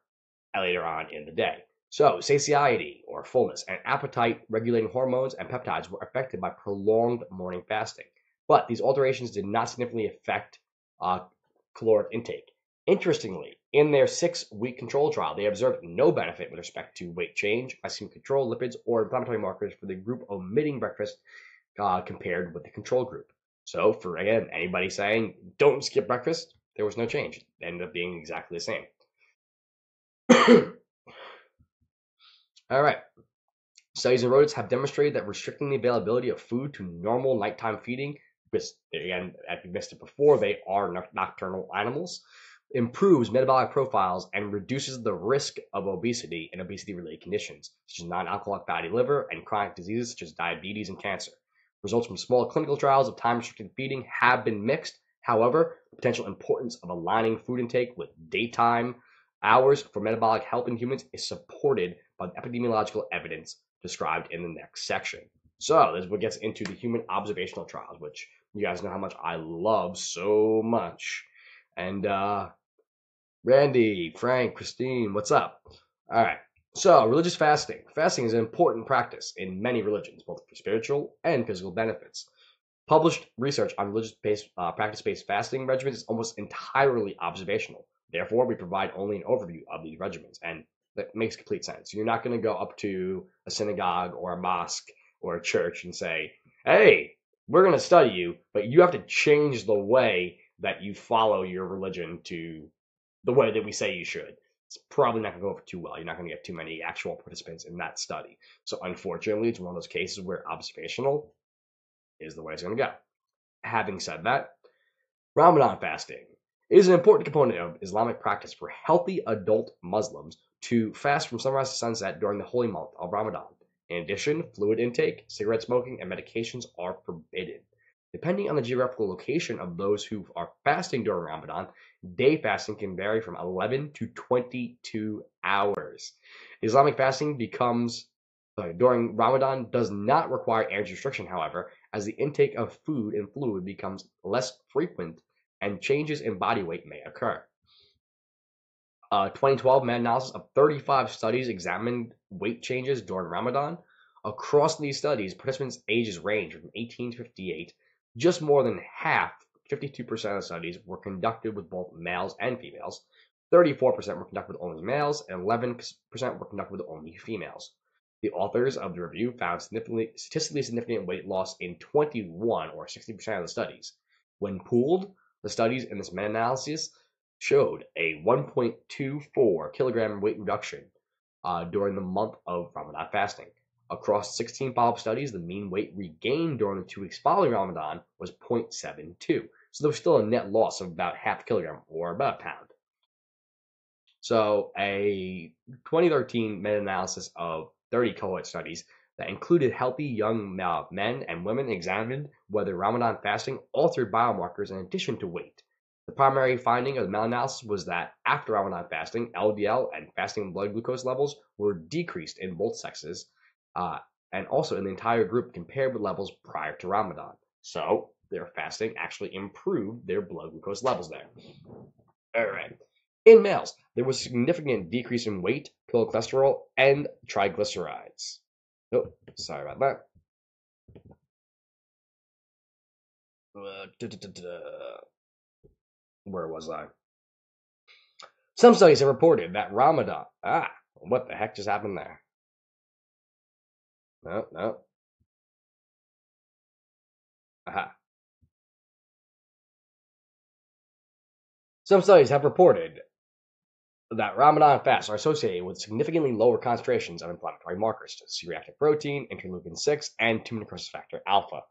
later on in the day. So satiety or fullness and appetite regulating hormones and peptides were affected by prolonged morning fasting. But these alterations did not significantly affect caloric intake. Interestingly, in their 6-week control trial, they observed no benefit with respect to weight change, glycemic control, lipids, or inflammatory markers for the group omitting breakfast compared with the control group. So for, again, anybody saying don't skip breakfast, there was no change. It ended up being exactly the same. All right. Studies in rodents have demonstrated that restricting the availability of food to normal nighttime feeding, because again, as we missed it before, they are nocturnal animals, improves metabolic profiles and reduces the risk of obesity and obesity-related conditions, such as non-alcoholic fatty liver and chronic diseases such as diabetes and cancer. Results from small clinical trials of time-restricted feeding have been mixed. However, the potential importance of aligning food intake with daytime hours for metabolic health in humans is supported by the epidemiological evidence described in the next section. So this is what gets into the human observational trials, which you guys know how much I love so much. And Randy, Frank, Christine, what's up? All right. So religious fasting. Fasting is an important practice in many religions, both for spiritual and physical benefits. Published research on religious practice-based fasting regimens is almost entirely observational. Therefore, we provide only an overview of these regimens, and that makes complete sense. You're not going to go up to a synagogue or a mosque or a church and say, hey, we're going to study you, but you have to change the way that you follow your religion to the way that we say you should. It's probably not going to go over too well. You're not going to get too many actual participants in that study. So unfortunately, it's one of those cases where observational is the way it's going to go. Having said that, Ramadan fasting is an important component of Islamic practice for healthy adult Muslims to fast from sunrise to sunset during the holy month of Ramadan. In addition, fluid intake, cigarette smoking, and medications are forbidden. Depending on the geographical location of those who are fasting during Ramadan, day fasting can vary from 11 to 22 hours. Islamic fasting during Ramadan does not require energy restriction, however, as the intake of food and fluid becomes less frequent and changes in body weight may occur. 2012 meta-analysis of 35 studies examined weight changes during Ramadan. Across these studies, participants' ages range from 18 to 58. Just more than half, 52% of the studies, were conducted with both males and females. 34% were conducted with only males, and 11% were conducted with only females. The authors of the review found statistically significant weight loss in 21, or 60% of the studies. When pooled, the studies in this meta-analysis showed a 1.24 kilogram weight reduction during the month of Ramadan fasting. Across 16 follow-up studies, the mean weight regained during the 2 weeks following Ramadan was 0.72. So there was still a net loss of about half a kilogram, or about a pound. So a 2013 meta-analysis of 30 cohort studies that included healthy young men and women examined whether Ramadan fasting altered biomarkers in addition to weight. The primary finding of the meta-analysis was that after Ramadan fasting, LDL and fasting blood glucose levels were decreased in both sexes, and also in the entire group compared with levels prior to Ramadan. So their fasting actually improved their blood glucose levels there. All right. In males, there was a significant decrease in weight, total cholesterol, and triglycerides. Oh, sorry about that. Where was I? Some studies have reported that Ramadan. What the heck just happened there? No. Aha. Some studies have reported that Ramadan fasts are associated with significantly lower concentrations of inflammatory markers, such as C-reactive protein, interleukin 6, and tumor necrosis factor alpha.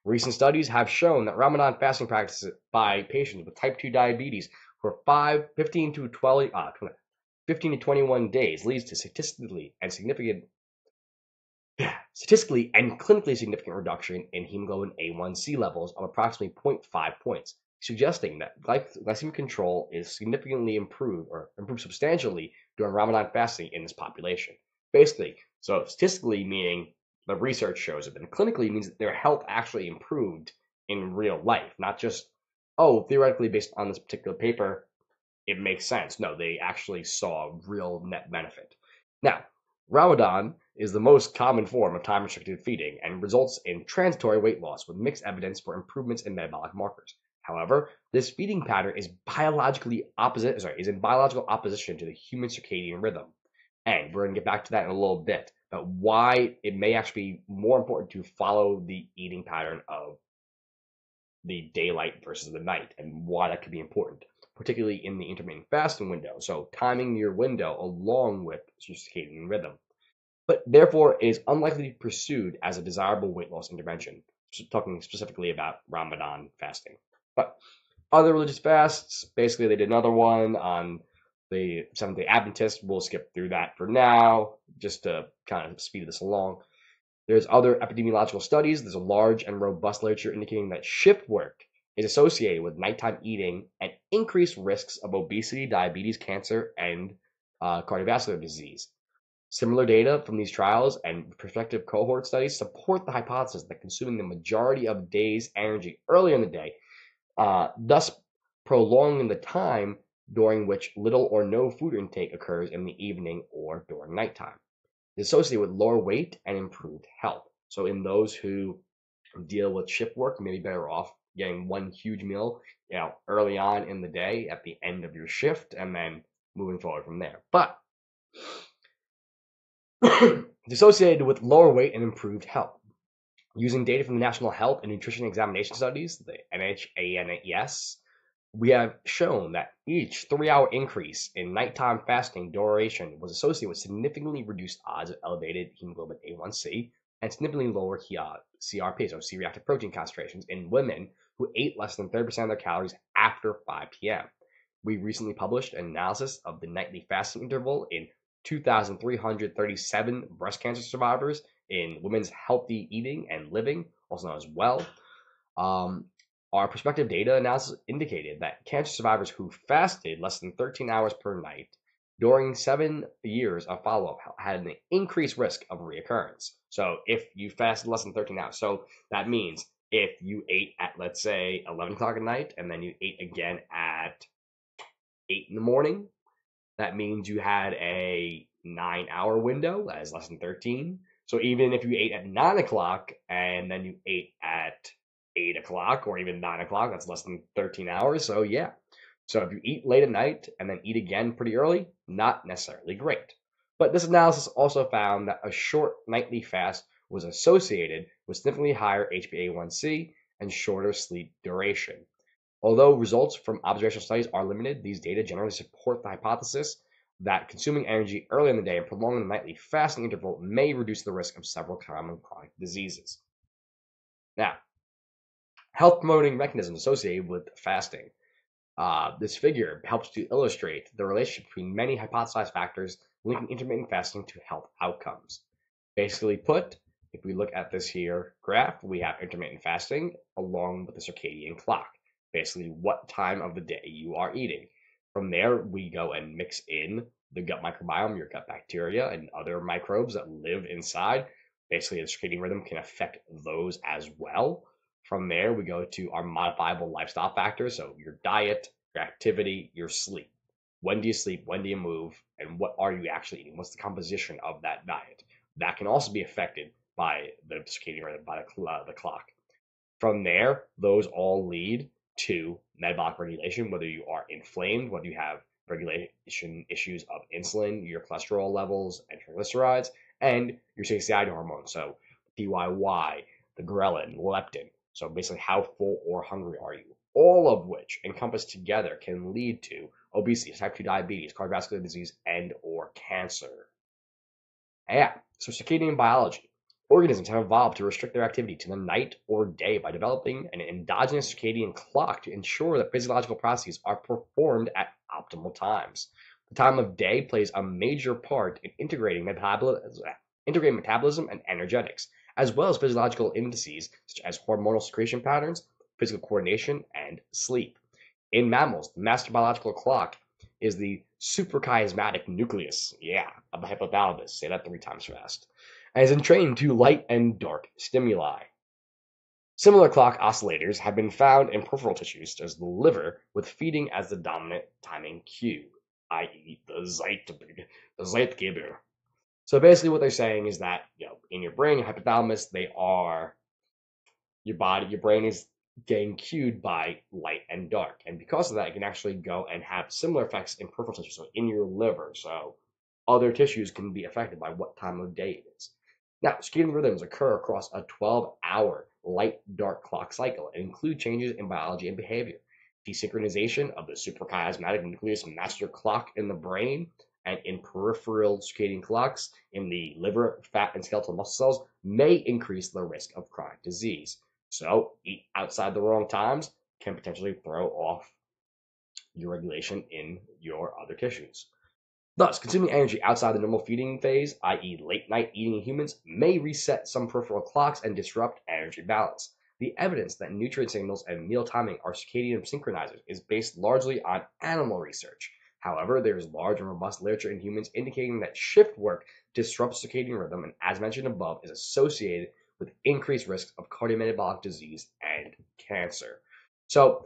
Recent studies have shown that Ramadan fasting practices by patients with type 2 diabetes for 15 to 21 days leads to statistically and clinically significant reduction in hemoglobin A1C levels of approximately 0.5 points, suggesting that glycemic control is significantly improved substantially during Ramadan fasting in this population. Basically, so statistically meaning the research shows it, and clinically means that their health actually improved in real life, not just, theoretically based on this particular paper, it makes sense. No, they actually saw real net benefit. Now, Ramadan is the most common form of time-restricted feeding and results in transitory weight loss with mixed evidence for improvements in metabolic markers. However, this feeding pattern is in biological opposition to the human circadian rhythm. And we're going to get back to that in a little bit, but why it may actually be more important to follow the eating pattern of the daylight versus the night and why that could be important, particularly in the intermittent fasting window. So timing your window along with circadian rhythm. But therefore, it is unlikely to be pursued as a desirable weight loss intervention, talking specifically about Ramadan fasting. But other religious fasts, basically they did another one on the Seventh-day Adventist. We'll skip through that for now, just to kind of speed this along. There's other epidemiological studies. There's a large and robust literature indicating that shift work is associated with nighttime eating and increased risks of obesity, diabetes, cancer, and cardiovascular disease. Similar data from these trials and prospective cohort studies support the hypothesis that consuming the majority of day's energy earlier in the day, thus prolonging the time during which little or no food intake occurs in the evening or during nighttime, is associated with lower weight and improved health. So in those who deal with shift work, maybe better off getting one huge meal, early on in the day at the end of your shift, and then moving forward from there. But it's associated with lower weight and improved health. Using data from the National Health and Nutrition Examination Studies, the NHANES, we have shown that each 3-hour increase in nighttime fasting duration was associated with significantly reduced odds of elevated hemoglobin A1C and significantly lower CRP, so C-reactive protein concentrations, in women who ate less than 30% of their calories after 5 p.m. We recently published an analysis of the nightly fasting interval in 2,337 breast cancer survivors in Women's Healthy Eating and Living, also known as WELL. Our prospective data analysis indicated that cancer survivors who fasted less than 13 hours per night during 7 years of follow-up had an increased risk of reoccurrence. So if you fasted less than 13 hours, so that means if you ate at, let's say, 11 o'clock at night, and then you ate again at 8 in the morning, that means you had a 9-hour window, that is less than 13. So even if you ate at 9 o'clock and then you ate at 8 o'clock or even 9 o'clock, that's less than 13 hours. So yeah. So if you eat late at night and then eat again pretty early, not necessarily great. But this analysis also found that a short nightly fast was associated with significantly higher HbA1c and shorter sleep duration. Although results from observational studies are limited, these data generally support the hypothesis that consuming energy early in the day and prolonging the nightly fasting interval may reduce the risk of several common chronic diseases. Now, health promoting mechanisms associated with fasting. This figure helps to illustrate the relationship between many hypothesized factors linking intermittent fasting to health outcomes. Basically put, if we look at this here graph, we have intermittent fasting along with the circadian clock, basically what time of the day you are eating. From there, we go and mix in the gut microbiome, your gut bacteria, and other microbes that live inside. Basically, the circadian rhythm can affect those as well. From there, we go to our modifiable lifestyle factors, so your diet, your activity, your sleep. When do you sleep? When do you move? And what are you actually eating? What's the composition of that diet? That can also be affected by the circadian rhythm, by the clock. From there, those all lead to metabolic regulation, whether you are inflamed, whether you have regulation issues of insulin, your cholesterol levels, and triglycerides, and your satiety hormone. So DYY, the ghrelin, leptin. So basically, how full or hungry are you? All of which encompassed together can lead to obesity, type 2 diabetes, cardiovascular disease, and or cancer. Yeah, so circadian biology. Organisms have evolved to restrict their activity to the night or day by developing an endogenous circadian clock to ensure that physiological processes are performed at optimal times. The time of day plays a major part in integrating metabolism and energetics, as well as physiological indices such as hormonal secretion patterns, physical coordination, and sleep. In mammals, the master biological clock is the suprachiasmatic nucleus, of the hypothalamus. Say that 3 times fast. And is entrained to light and dark stimuli. Similar clock oscillators have been found in peripheral tissues, such as the liver, with feeding as the dominant timing cue, i.e., the Zeitgeber. So basically, what they're saying is that in your brain, your hypothalamus, your brain is getting cued by light and dark. And because of that, it can actually go and have similar effects in peripheral tissue, so in your liver. So other tissues can be affected by what time of day it is. Now, circadian rhythms occur across a 12-hour light-dark clock cycle and include changes in biology and behavior. Desynchronization of the suprachiasmatic nucleus master clock in the brain and in peripheral circadian clocks in the liver, fat, and skeletal muscle cells may increase the risk of chronic disease. So, eat outside the wrong times can potentially throw off your regulation in your other tissues. Thus, consuming energy outside the normal feeding phase, i.e. late night eating in humans, may reset some peripheral clocks and disrupt energy balance. The evidence that nutrient signals and meal timing are circadian synchronizers is based largely on animal research. However, there is large and robust literature in humans indicating that shift work disrupts circadian rhythm and, as mentioned above, is associated with increased risks of cardiometabolic disease and cancer. So,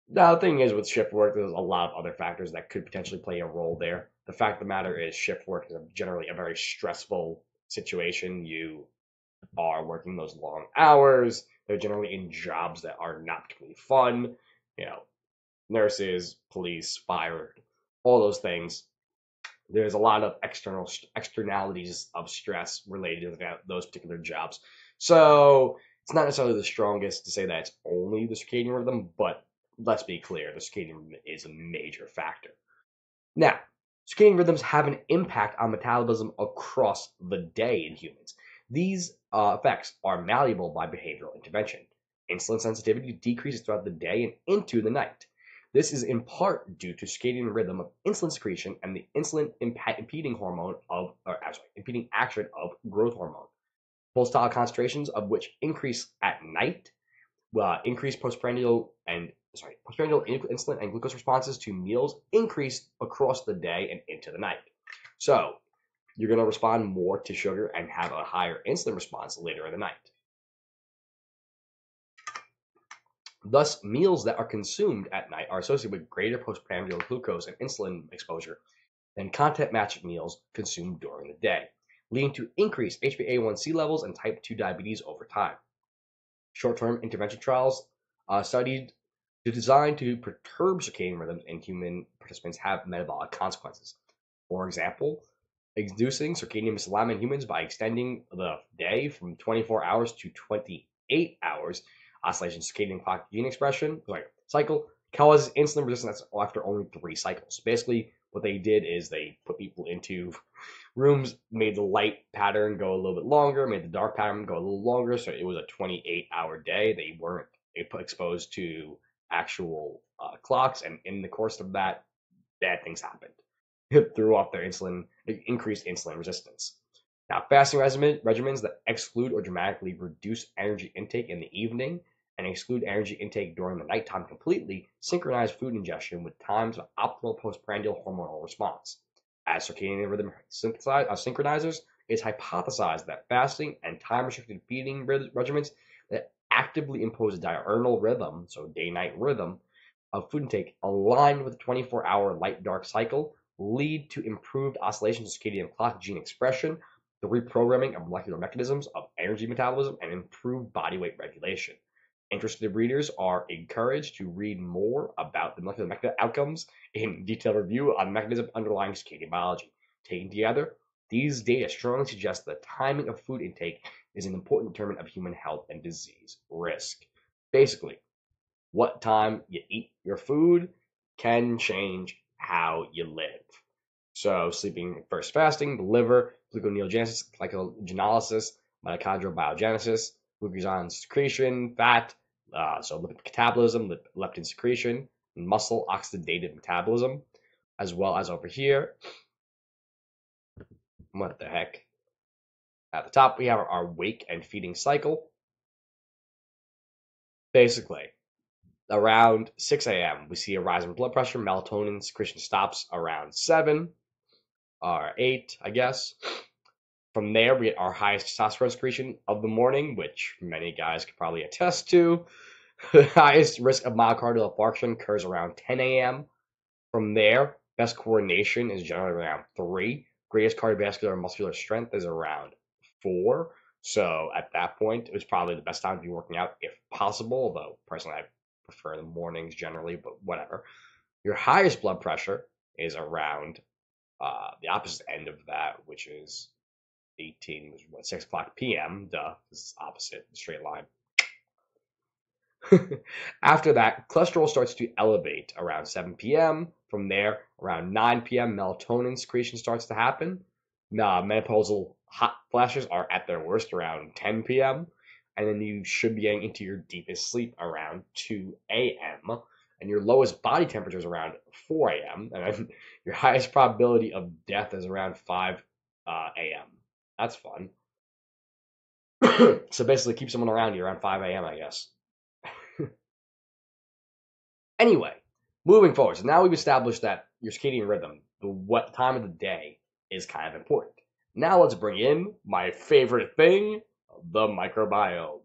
the thing is with shift work, there's a lot of other factors that could potentially play a role there. The fact of the matter is shift work is generally a very stressful situation. You are working those long hours. They're generally in jobs that are not particularly fun. Nurses, police, fire, all those things. There's a lot of externalities of stress related to those particular jobs. So it's not necessarily the strongest to say that it's only the circadian rhythm, but let's be clear, the circadian rhythm is a major factor. Now, circadian rhythms have an impact on metabolism across the day in humans. These effects are malleable by behavioral intervention. Insulin sensitivity decreases throughout the day and into the night. This is in part due to circadian rhythm of insulin secretion and the insulin impeding action of growth hormone. Pulsatile concentrations of which increase at night, increase postprandial insulin and glucose responses to meals increase across the day and into the night. So you're going to respond more to sugar and have a higher insulin response later in the night. Thus, meals that are consumed at night are associated with greater postprandial glucose and insulin exposure than content-matched meals consumed during the day, leading to increased HbA1c levels and type 2 diabetes over time. Short-term intervention trials studied designed to perturb circadian rhythms in human participants have metabolic consequences. For example, inducing circadian misalignment in humans by extending the day from 24 hours to 28 hours, oscillation circadian clock gene expression cycle causes insulin resistance after only 3 cycles. Basically, What they did is they put people into rooms, made the light pattern go a little bit longer, made the dark pattern go a little longer, so it was a 28-hour day. They weren't exposed to actual clocks, and in the course of that, bad things happened. It threw off their insulin, increased insulin resistance. Now, fasting regimens that exclude or dramatically reduce energy intake in the evening and exclude energy intake during the nighttime completely synchronize food ingestion with times of optimal postprandial hormonal response. As circadian rhythm synchronizers, it's hypothesized that fasting and time-restricted feeding regimens that actively impose a diurnal rhythm, so day-night rhythm, of food intake aligned with the 24-hour light-dark cycle lead to improved oscillations of circadian clock gene expression, the reprogramming of molecular mechanisms of energy metabolism, and improved body weight regulation. Interested readers are encouraged to read more about the molecular outcomes in detailed review on the mechanism underlying circadian biology. Taken together, these data strongly suggest that the timing of food intake is an important determinant of human health and disease risk. Basically, what time you eat your food can change how you live. So sleeping first fasting, the liver, gluconeogenesis, glycogenolysis, mitochondrial biogenesis, glucagon secretion, fat, so lipid catabolism, leptin secretion, muscle oxidative metabolism, as well as over here. What the heck? At the top, we have our wake and feeding cycle. Basically, around 6 a.m., we see a rise in blood pressure. Melatonin secretion stops around 7 or 8, I guess. From there, we get our highest testosterone secretion of the morning, which many guys could probably attest to. The highest risk of myocardial infarction occurs around 10 a.m. From there, best coordination is generally around 3. Greatest cardiovascular and muscular strength is around 4. So at that point, it was probably the best time to be working out if possible, although personally I prefer the mornings generally, but whatever. Your highest blood pressure is around the opposite end of that, which is 18, which was 6 o'clock p.m. Duh, this is opposite, straight line. After that, cholesterol starts to elevate around 7 p.m. From there, around 9 p.m., melatonin secretion starts to happen. Menopausal hot flashes are at their worst around 10 p.m. And then you should be getting into your deepest sleep around 2 a.m. And your lowest body temperature is around 4 a.m. And then your highest probability of death is around 5 a.m. That's fun. So basically, keep someone around you around 5 a.m., I guess. Anyway, moving forward. So now we've established that your circadian rhythm, what time of the day, is kind of important. Now let's bring in my favorite thing, the microbiome.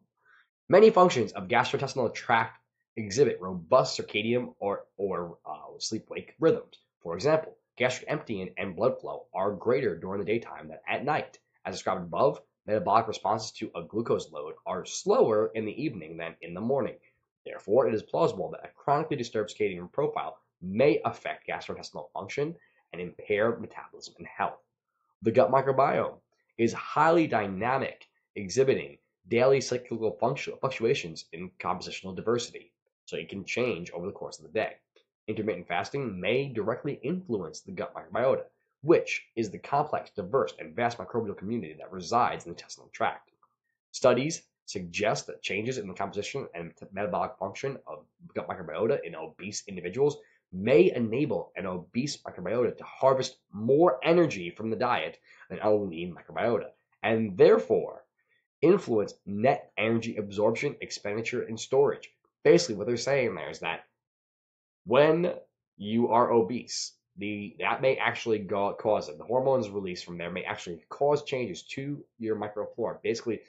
Many functions of gastrointestinal tract exhibit robust circadian or sleep-wake rhythms. For example, gastric emptying and blood flow are greater during the daytime than at night. As described above, metabolic responses to a glucose load are slower in the evening than in the morning. Therefore, it is plausible that a chronically disturbed circadian profile may affect gastrointestinal function and impair metabolism and health. The gut microbiome is highly dynamic, exhibiting daily cyclical fluctuations in compositional diversity, so it can change over the course of the day. Intermittent fasting may directly influence the gut microbiota, which is the complex, diverse, and vast microbial community that resides in the intestinal tract. Studies suggest that changes in the composition and metabolic function of gut microbiota in obese individuals may enable an obese microbiota to harvest more energy from the diet than a lean microbiota, and therefore influence net energy absorption, expenditure, and storage. Basically, what they're saying there is that when you are obese, that may actually cause it. The hormones released from there may actually cause changes to your microflora. Basically,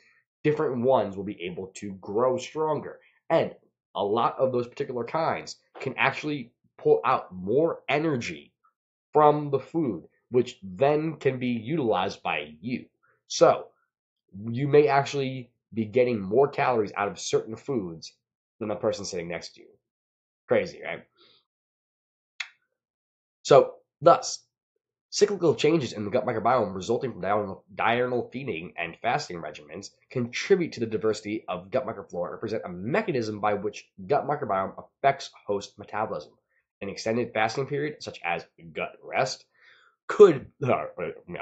different ones will be able to grow stronger. And a lot of those particular kinds can actually pull out more energy from the food, which then can be utilized by you. So you may actually be getting more calories out of certain foods than the person sitting next to you. Crazy, right? So, thus, cyclical changes in the gut microbiome resulting from diurnal feeding and fasting regimens contribute to the diversity of gut microflora and represent a mechanism by which gut microbiome affects host metabolism. an extended fasting period, such as gut rest, could,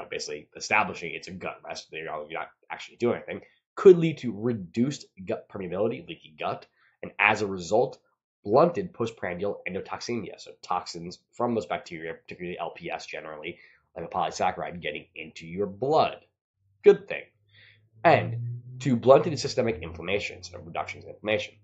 basically establishing it's a gut rest, you're not actually doing anything, could lead to reduced gut permeability, leaky gut, and as a result, blunted postprandial endotoxemia, so toxins from those bacteria, particularly LPS generally, like a polysaccharide, getting into your blood. Good thing. And to blunted systemic inflammation, so reductions in inflammation,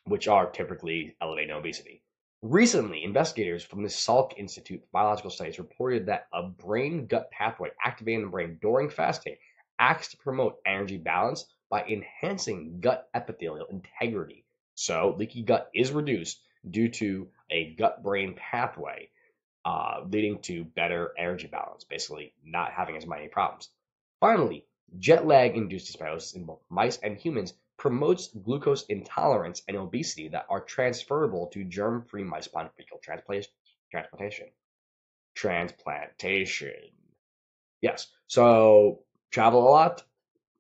which are typically elevated in obesity. Recently, investigators from the Salk Institute for Biological Studies reported that a brain-gut pathway activated in the brain during fasting acts to promote energy balance by enhancing gut epithelial integrity. So, leaky gut is reduced due to a gut-brain pathway, leading to better energy balance, basically not having as many problems. Finally, jet lag-induced dysbiosis in both mice and humans promotes glucose intolerance and obesity that are transferable to germ-free mice-spawn fecal transplantation. Yes. So travel a lot,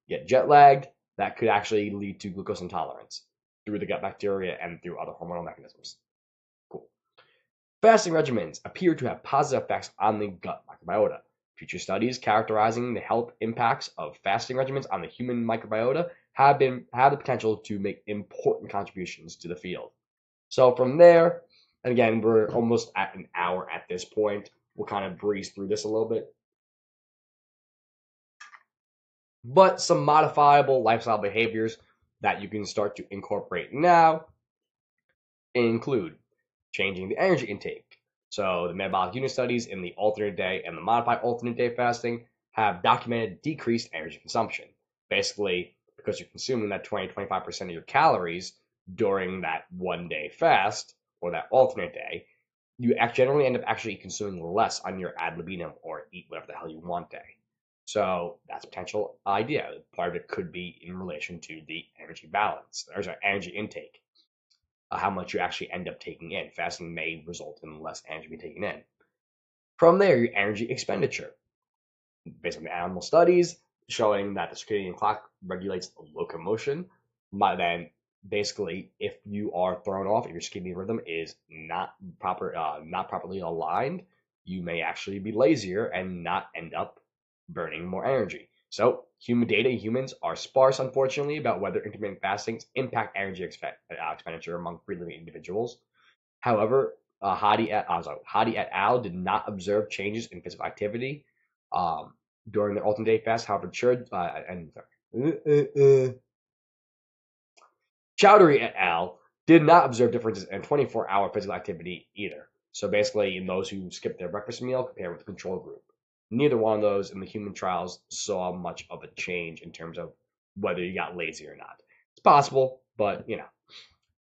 get jet lagged. That could actually lead to glucose intolerance through the gut bacteria and through other hormonal mechanisms. Cool. Fasting regimens appear to have positive effects on the gut microbiota. Future studies characterizing the health impacts of fasting regimens on the human microbiota have the potential to make important contributions to the field. So from there, and again, we're almost at an hour at this point. We'll kind of breeze through this a little bit. But some modifiable lifestyle behaviors that you can start to incorporate now include changing the energy intake. So the metabolic unit studies in the alternate day and the modified alternate day fasting have documented decreased energy consumption. Basically, because you're consuming that 20-25% of your calories during that 1 day fast or that alternate day, you generally end up actually consuming less on your ad libitum or eat whatever the hell you want day. So that's a potential idea. Part of it could be in relation to the energy balance, or sorry, energy intake, how much you actually end up taking in. Fasting may result in less energy being taken in. From there, your energy expenditure. Based on the animal studies showing that the circadian clock regulates locomotion, then basically, if you are thrown off, if your circadian rhythm is not properly aligned, you may actually be lazier and not end up burning more energy. So, human data in humans are sparse, unfortunately, about whether intermittent fastings impact energy expenditure among free living individuals. However, Hadi et al. Did not observe changes in physical activity during their alternate day fast. However, Chowdhury et al. Did not observe differences in 24-hour physical activity either. So basically, in those who skipped their breakfast meal compared with the control group, neither one of those in the human trials saw much of a change in terms of whether you got lazy or not. It's possible, but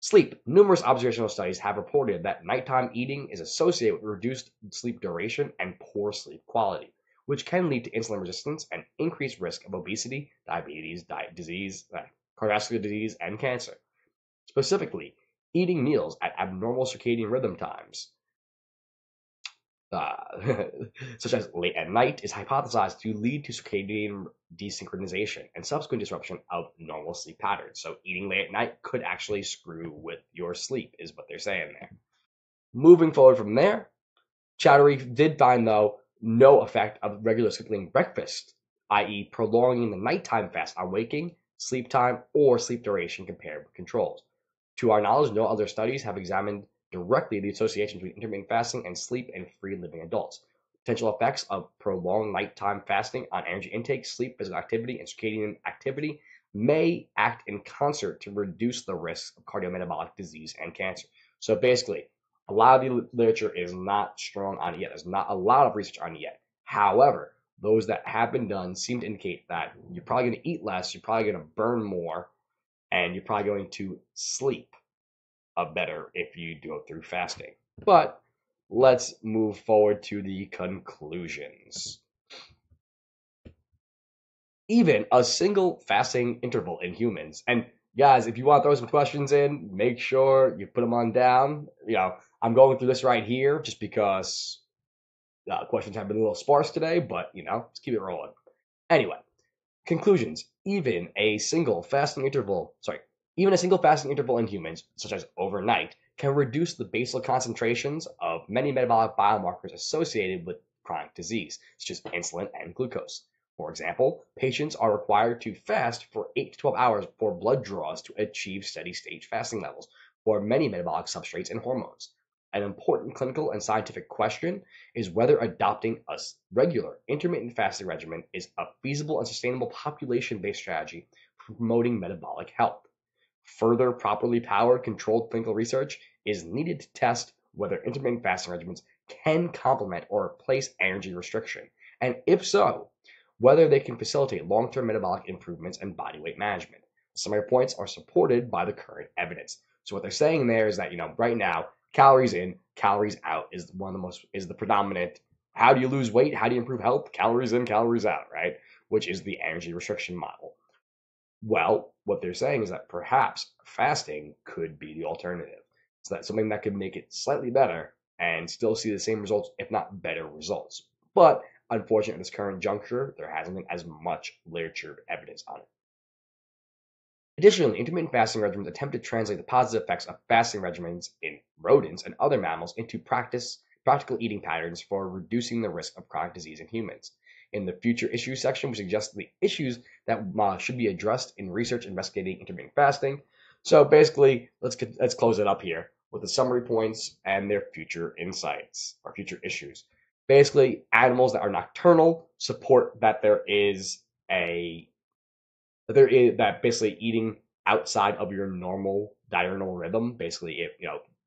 Sleep. Numerous observational studies have reported that nighttime eating is associated with reduced sleep duration and poor sleep quality, which can lead to insulin resistance and increased risk of obesity, diabetes, cardiovascular disease, and cancer. Specifically, eating meals at abnormal circadian rhythm times, such as late at night, is hypothesized to lead to circadian desynchronization and subsequent disruption of normal sleep patterns. So eating late at night could actually screw with your sleep, is what they're saying there. Moving forward from there, Chowdhury did find, though, no effect of regular skipping breakfast, i.e. prolonging the nighttime fast on waking, sleep time, or sleep duration compared with controls. To our knowledge, no other studies have examined directly the association between intermittent fasting and sleep in free living adults. Potential effects of prolonged nighttime fasting on energy intake, sleep, physical activity, and circadian activity may act in concert to reduce the risk of cardiometabolic disease and cancer. So basically, a lot of the literature is not strong on it yet. There's not a lot of research on it yet. However, those that have been done seem to indicate that you're probably going to eat less, you're probably going to burn more, and you're probably going to sleep better if you do it through fasting. But let's move forward to the conclusions. Even a single fasting interval in humans, and guys, if you want to throw some questions in, make sure you put them on down. I'm going through this right here just because questions have been a little sparse today, but let's keep it rolling. Anyway, conclusions. Even a single fasting interval, Even a single fasting interval in humans, such as overnight, can reduce the basal concentrations of many metabolic biomarkers associated with chronic disease, such as insulin and glucose. For example, patients are required to fast for 8 to 12 hours before blood draws to achieve steady state fasting levels for many metabolic substrates and hormones. An important clinical and scientific question is whether adopting a regular intermittent fasting regimen is a feasible and sustainable population-based strategy for promoting metabolic health. Further properly powered controlled clinical research is needed to test whether intermittent fasting regimens can complement or replace energy restriction, and if so, whether they can facilitate long-term metabolic improvements and body weight management. Some of your points are supported by the current evidence. So what they're saying there is that, right now, calories in, calories out is the predominant. How do you lose weight? How do you improve health? Calories in, calories out, right? Which is the energy restriction model. Well, what they're saying is that perhaps fasting could be the alternative. So that's something that could make it slightly better and still see the same results, if not better results. But unfortunately, at this current juncture, there hasn't been as much literature evidence on it. Additionally, intermittent fasting regimens attempt to translate the positive effects of fasting regimens in rodents and other mammals into practical eating patterns for reducing the risk of chronic disease in humans. In the future issues section, we suggest the issues that should be addressed in research investigating intermittent fasting. So basically, let's close it up here with the summary points and their future insights or future issues. Basically, animals that are nocturnal support that that basically eating outside of your normal diurnal rhythm. Basically, if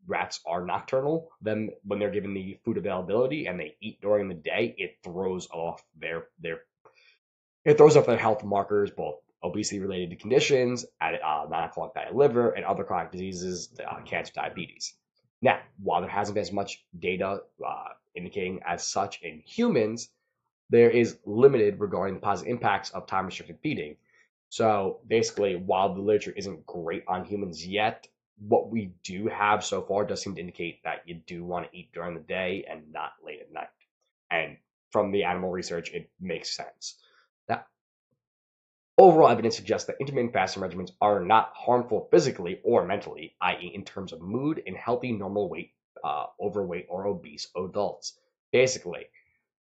rats are nocturnal, then when they're given the food availability and they eat during the day, it throws off their health markers, both obesity related conditions, non-alcoholic fatty liver, and other chronic diseases, cancer, diabetes. Now, while there hasn't been as much data indicating as such in humans, there is limited regarding the positive impacts of time restricted feeding. So basically, while the literature isn't great on humans yet, what we do have so far does seem to indicate that you do want to eat during the day and not late at night. And from the animal research, it makes sense. Now, overall evidence suggests that intermittent fasting regimens are not harmful physically or mentally, i.e., in terms of mood in healthy, normal weight, overweight, or obese adults. Basically,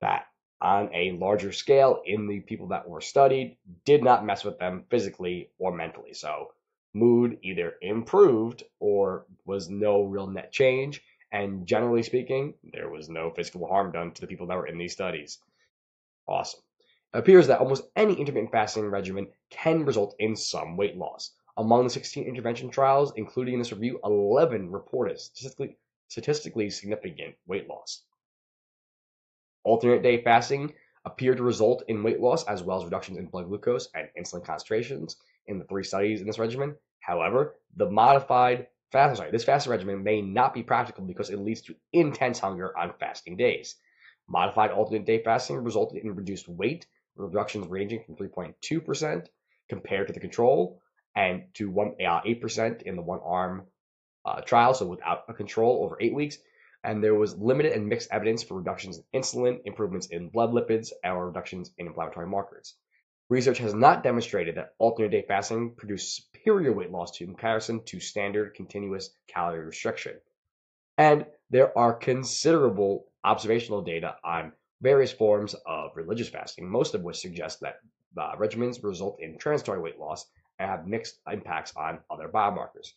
that on a larger scale in the people that were studied did not mess with them physically or mentally. So mood either improved or was no real net change. And generally speaking, there was no physical harm done to the people that were in these studies. Awesome. It appears that almost any intermittent fasting regimen can result in some weight loss. Among the 16 intervention trials, including in this review, 11 reported statistically significant weight loss. Alternate day fasting appeared to result in weight loss as well as reductions in blood glucose and insulin concentrations in the 3 studies in this regimen. However, this fasting regimen may not be practical because it leads to intense hunger on fasting days. Modified alternate day fasting resulted in reduced weight, reductions ranging from 3.2% compared to the control and to 8% in the one-arm trial, so without a control over 8 weeks. And there was limited and mixed evidence for reductions in insulin, improvements in blood lipids, or reductions in inflammatory markers. Research has not demonstrated that alternate day fasting produced superior weight loss in comparison to standard continuous calorie restriction. And there are considerable observational data on various forms of religious fasting, most of which suggest that regimens result in transitory weight loss and have mixed impacts on other biomarkers.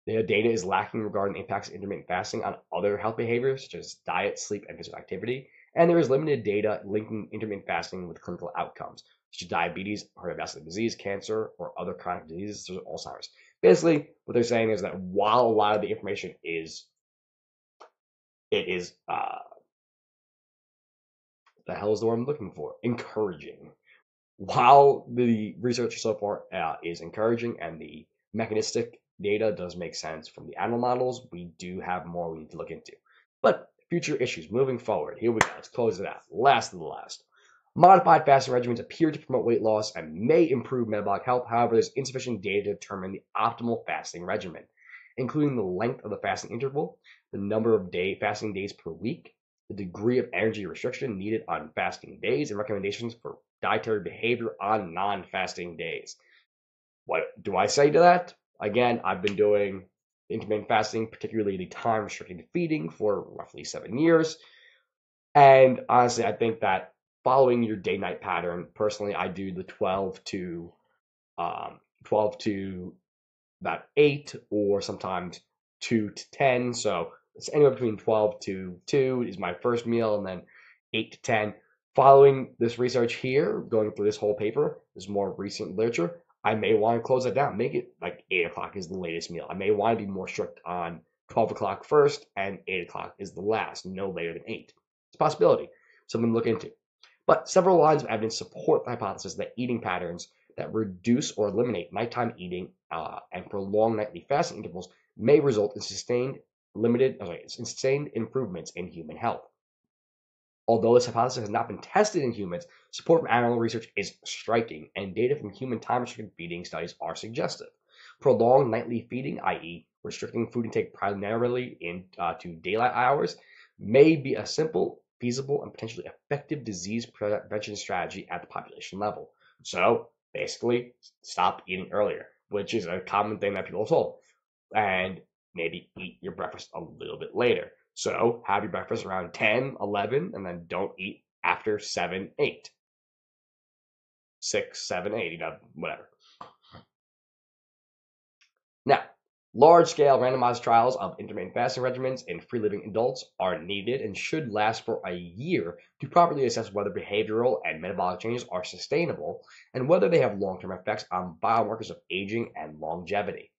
The data is lacking regarding the impacts of intermittent fasting on other health behaviors, such as diet, sleep, and physical activity. And there is limited data linking intermittent fasting with clinical outcomes, such as diabetes, cardiovascular disease, cancer, or other chronic diseases, such as Alzheimer's. Basically, what they're saying is that while a lot of the information the hell is the word I'm looking for? Encouraging. While the research so far is encouraging and the mechanistic data does make sense from the animal models, we do have more we need to look into. But future issues moving forward. Here we go. Let's close it out. Last of the last. Modified fasting regimens appear to promote weight loss and may improve metabolic health. However, there's insufficient data to determine the optimal fasting regimen, including the length of the fasting interval, the number of fasting days per week, the degree of energy restriction needed on fasting days, and recommendations for dietary behavior on non-fasting days. What do I say to that? Again, I've been doing intermittent fasting, particularly the time restricted feeding, for roughly 7 years. And honestly, I think that following your day night pattern, personally, I do the 12 to about 8, or sometimes 2 to 10. So it's anywhere between 12 to 2 is my first meal, and then 8 to 10. Following this research here, going through this whole paper, this more recent literature, I may want to close it down, make it like 8 o'clock is the latest meal. I may want to be more strict on 12 o'clock first and 8 o'clock is the last, no later than 8. It's a possibility, something to look into. But several lines of evidence support the hypothesis that eating patterns that reduce or eliminate nighttime eating and prolong nightly fasting intervals may result in sustained improvements in human health. Although this hypothesis has not been tested in humans, support from animal research is striking, and data from human time-restricted feeding studies are suggestive. Prolonged nightly feeding, i.e., restricting food intake primarily to daylight hours, may be a simple, feasible, and potentially effective disease prevention strategy at the population level. So basically, stop eating earlier, which is a common thing that people are told, and maybe eat your breakfast a little bit later. So have your breakfast around 10, 11, and then don't eat after 7, 8. 6, 7, 8, whatever. Now, large-scale randomized trials of intermittent fasting regimens in free-living adults are needed and should last for a year to properly assess whether behavioral and metabolic changes are sustainable and whether they have long-term effects on biomarkers of aging and longevity.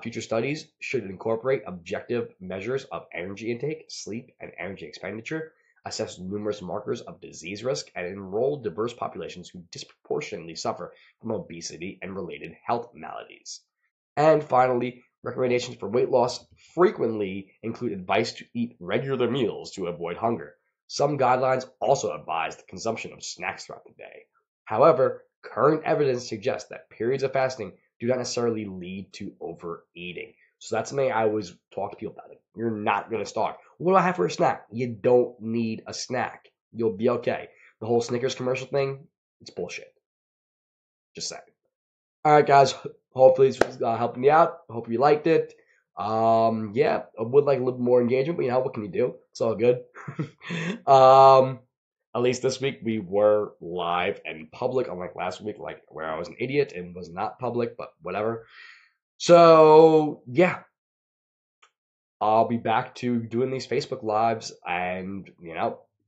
Future studies should incorporate objective measures of energy intake, sleep, and energy expenditure, assess numerous markers of disease risk, and enroll diverse populations who disproportionately suffer from obesity and related health maladies. And finally, recommendations for weight loss frequently include advice to eat regular meals to avoid hunger. Some guidelines also advise the consumption of snacks throughout the day. However, current evidence suggests that periods of fasting do not necessarily lead to overeating. So that's something I always talk to people about. It. You're not going to starve. What do I have for a snack? You don't need a snack. You'll be okay. The whole Snickers commercial thing, it's bullshit. Just saying. All right, guys. Hopefully this was helping me out. Hope you liked it. Yeah, I would like a little more engagement, but what can you do? It's all good. At least this week we were live and public, unlike last week, where I was an idiot and was not public, but whatever. So yeah, I'll be back to doing these Facebook lives, and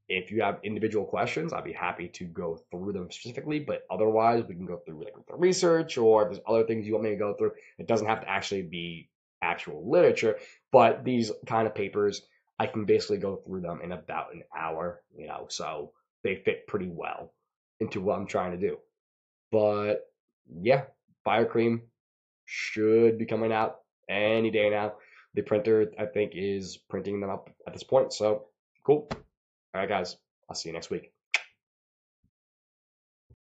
if you have individual questions, I'd be happy to go through them specifically, but otherwise we can go through the research, or if there's other things you want me to go through. It doesn't have to actually be actual literature, but these kind of papers, I can basically go through them in about an hour, so they fit pretty well into what I'm trying to do. But yeah, BioCream should be coming out any day now. The printer, I think, is printing them up at this point, so cool. All right, guys, I'll see you next week.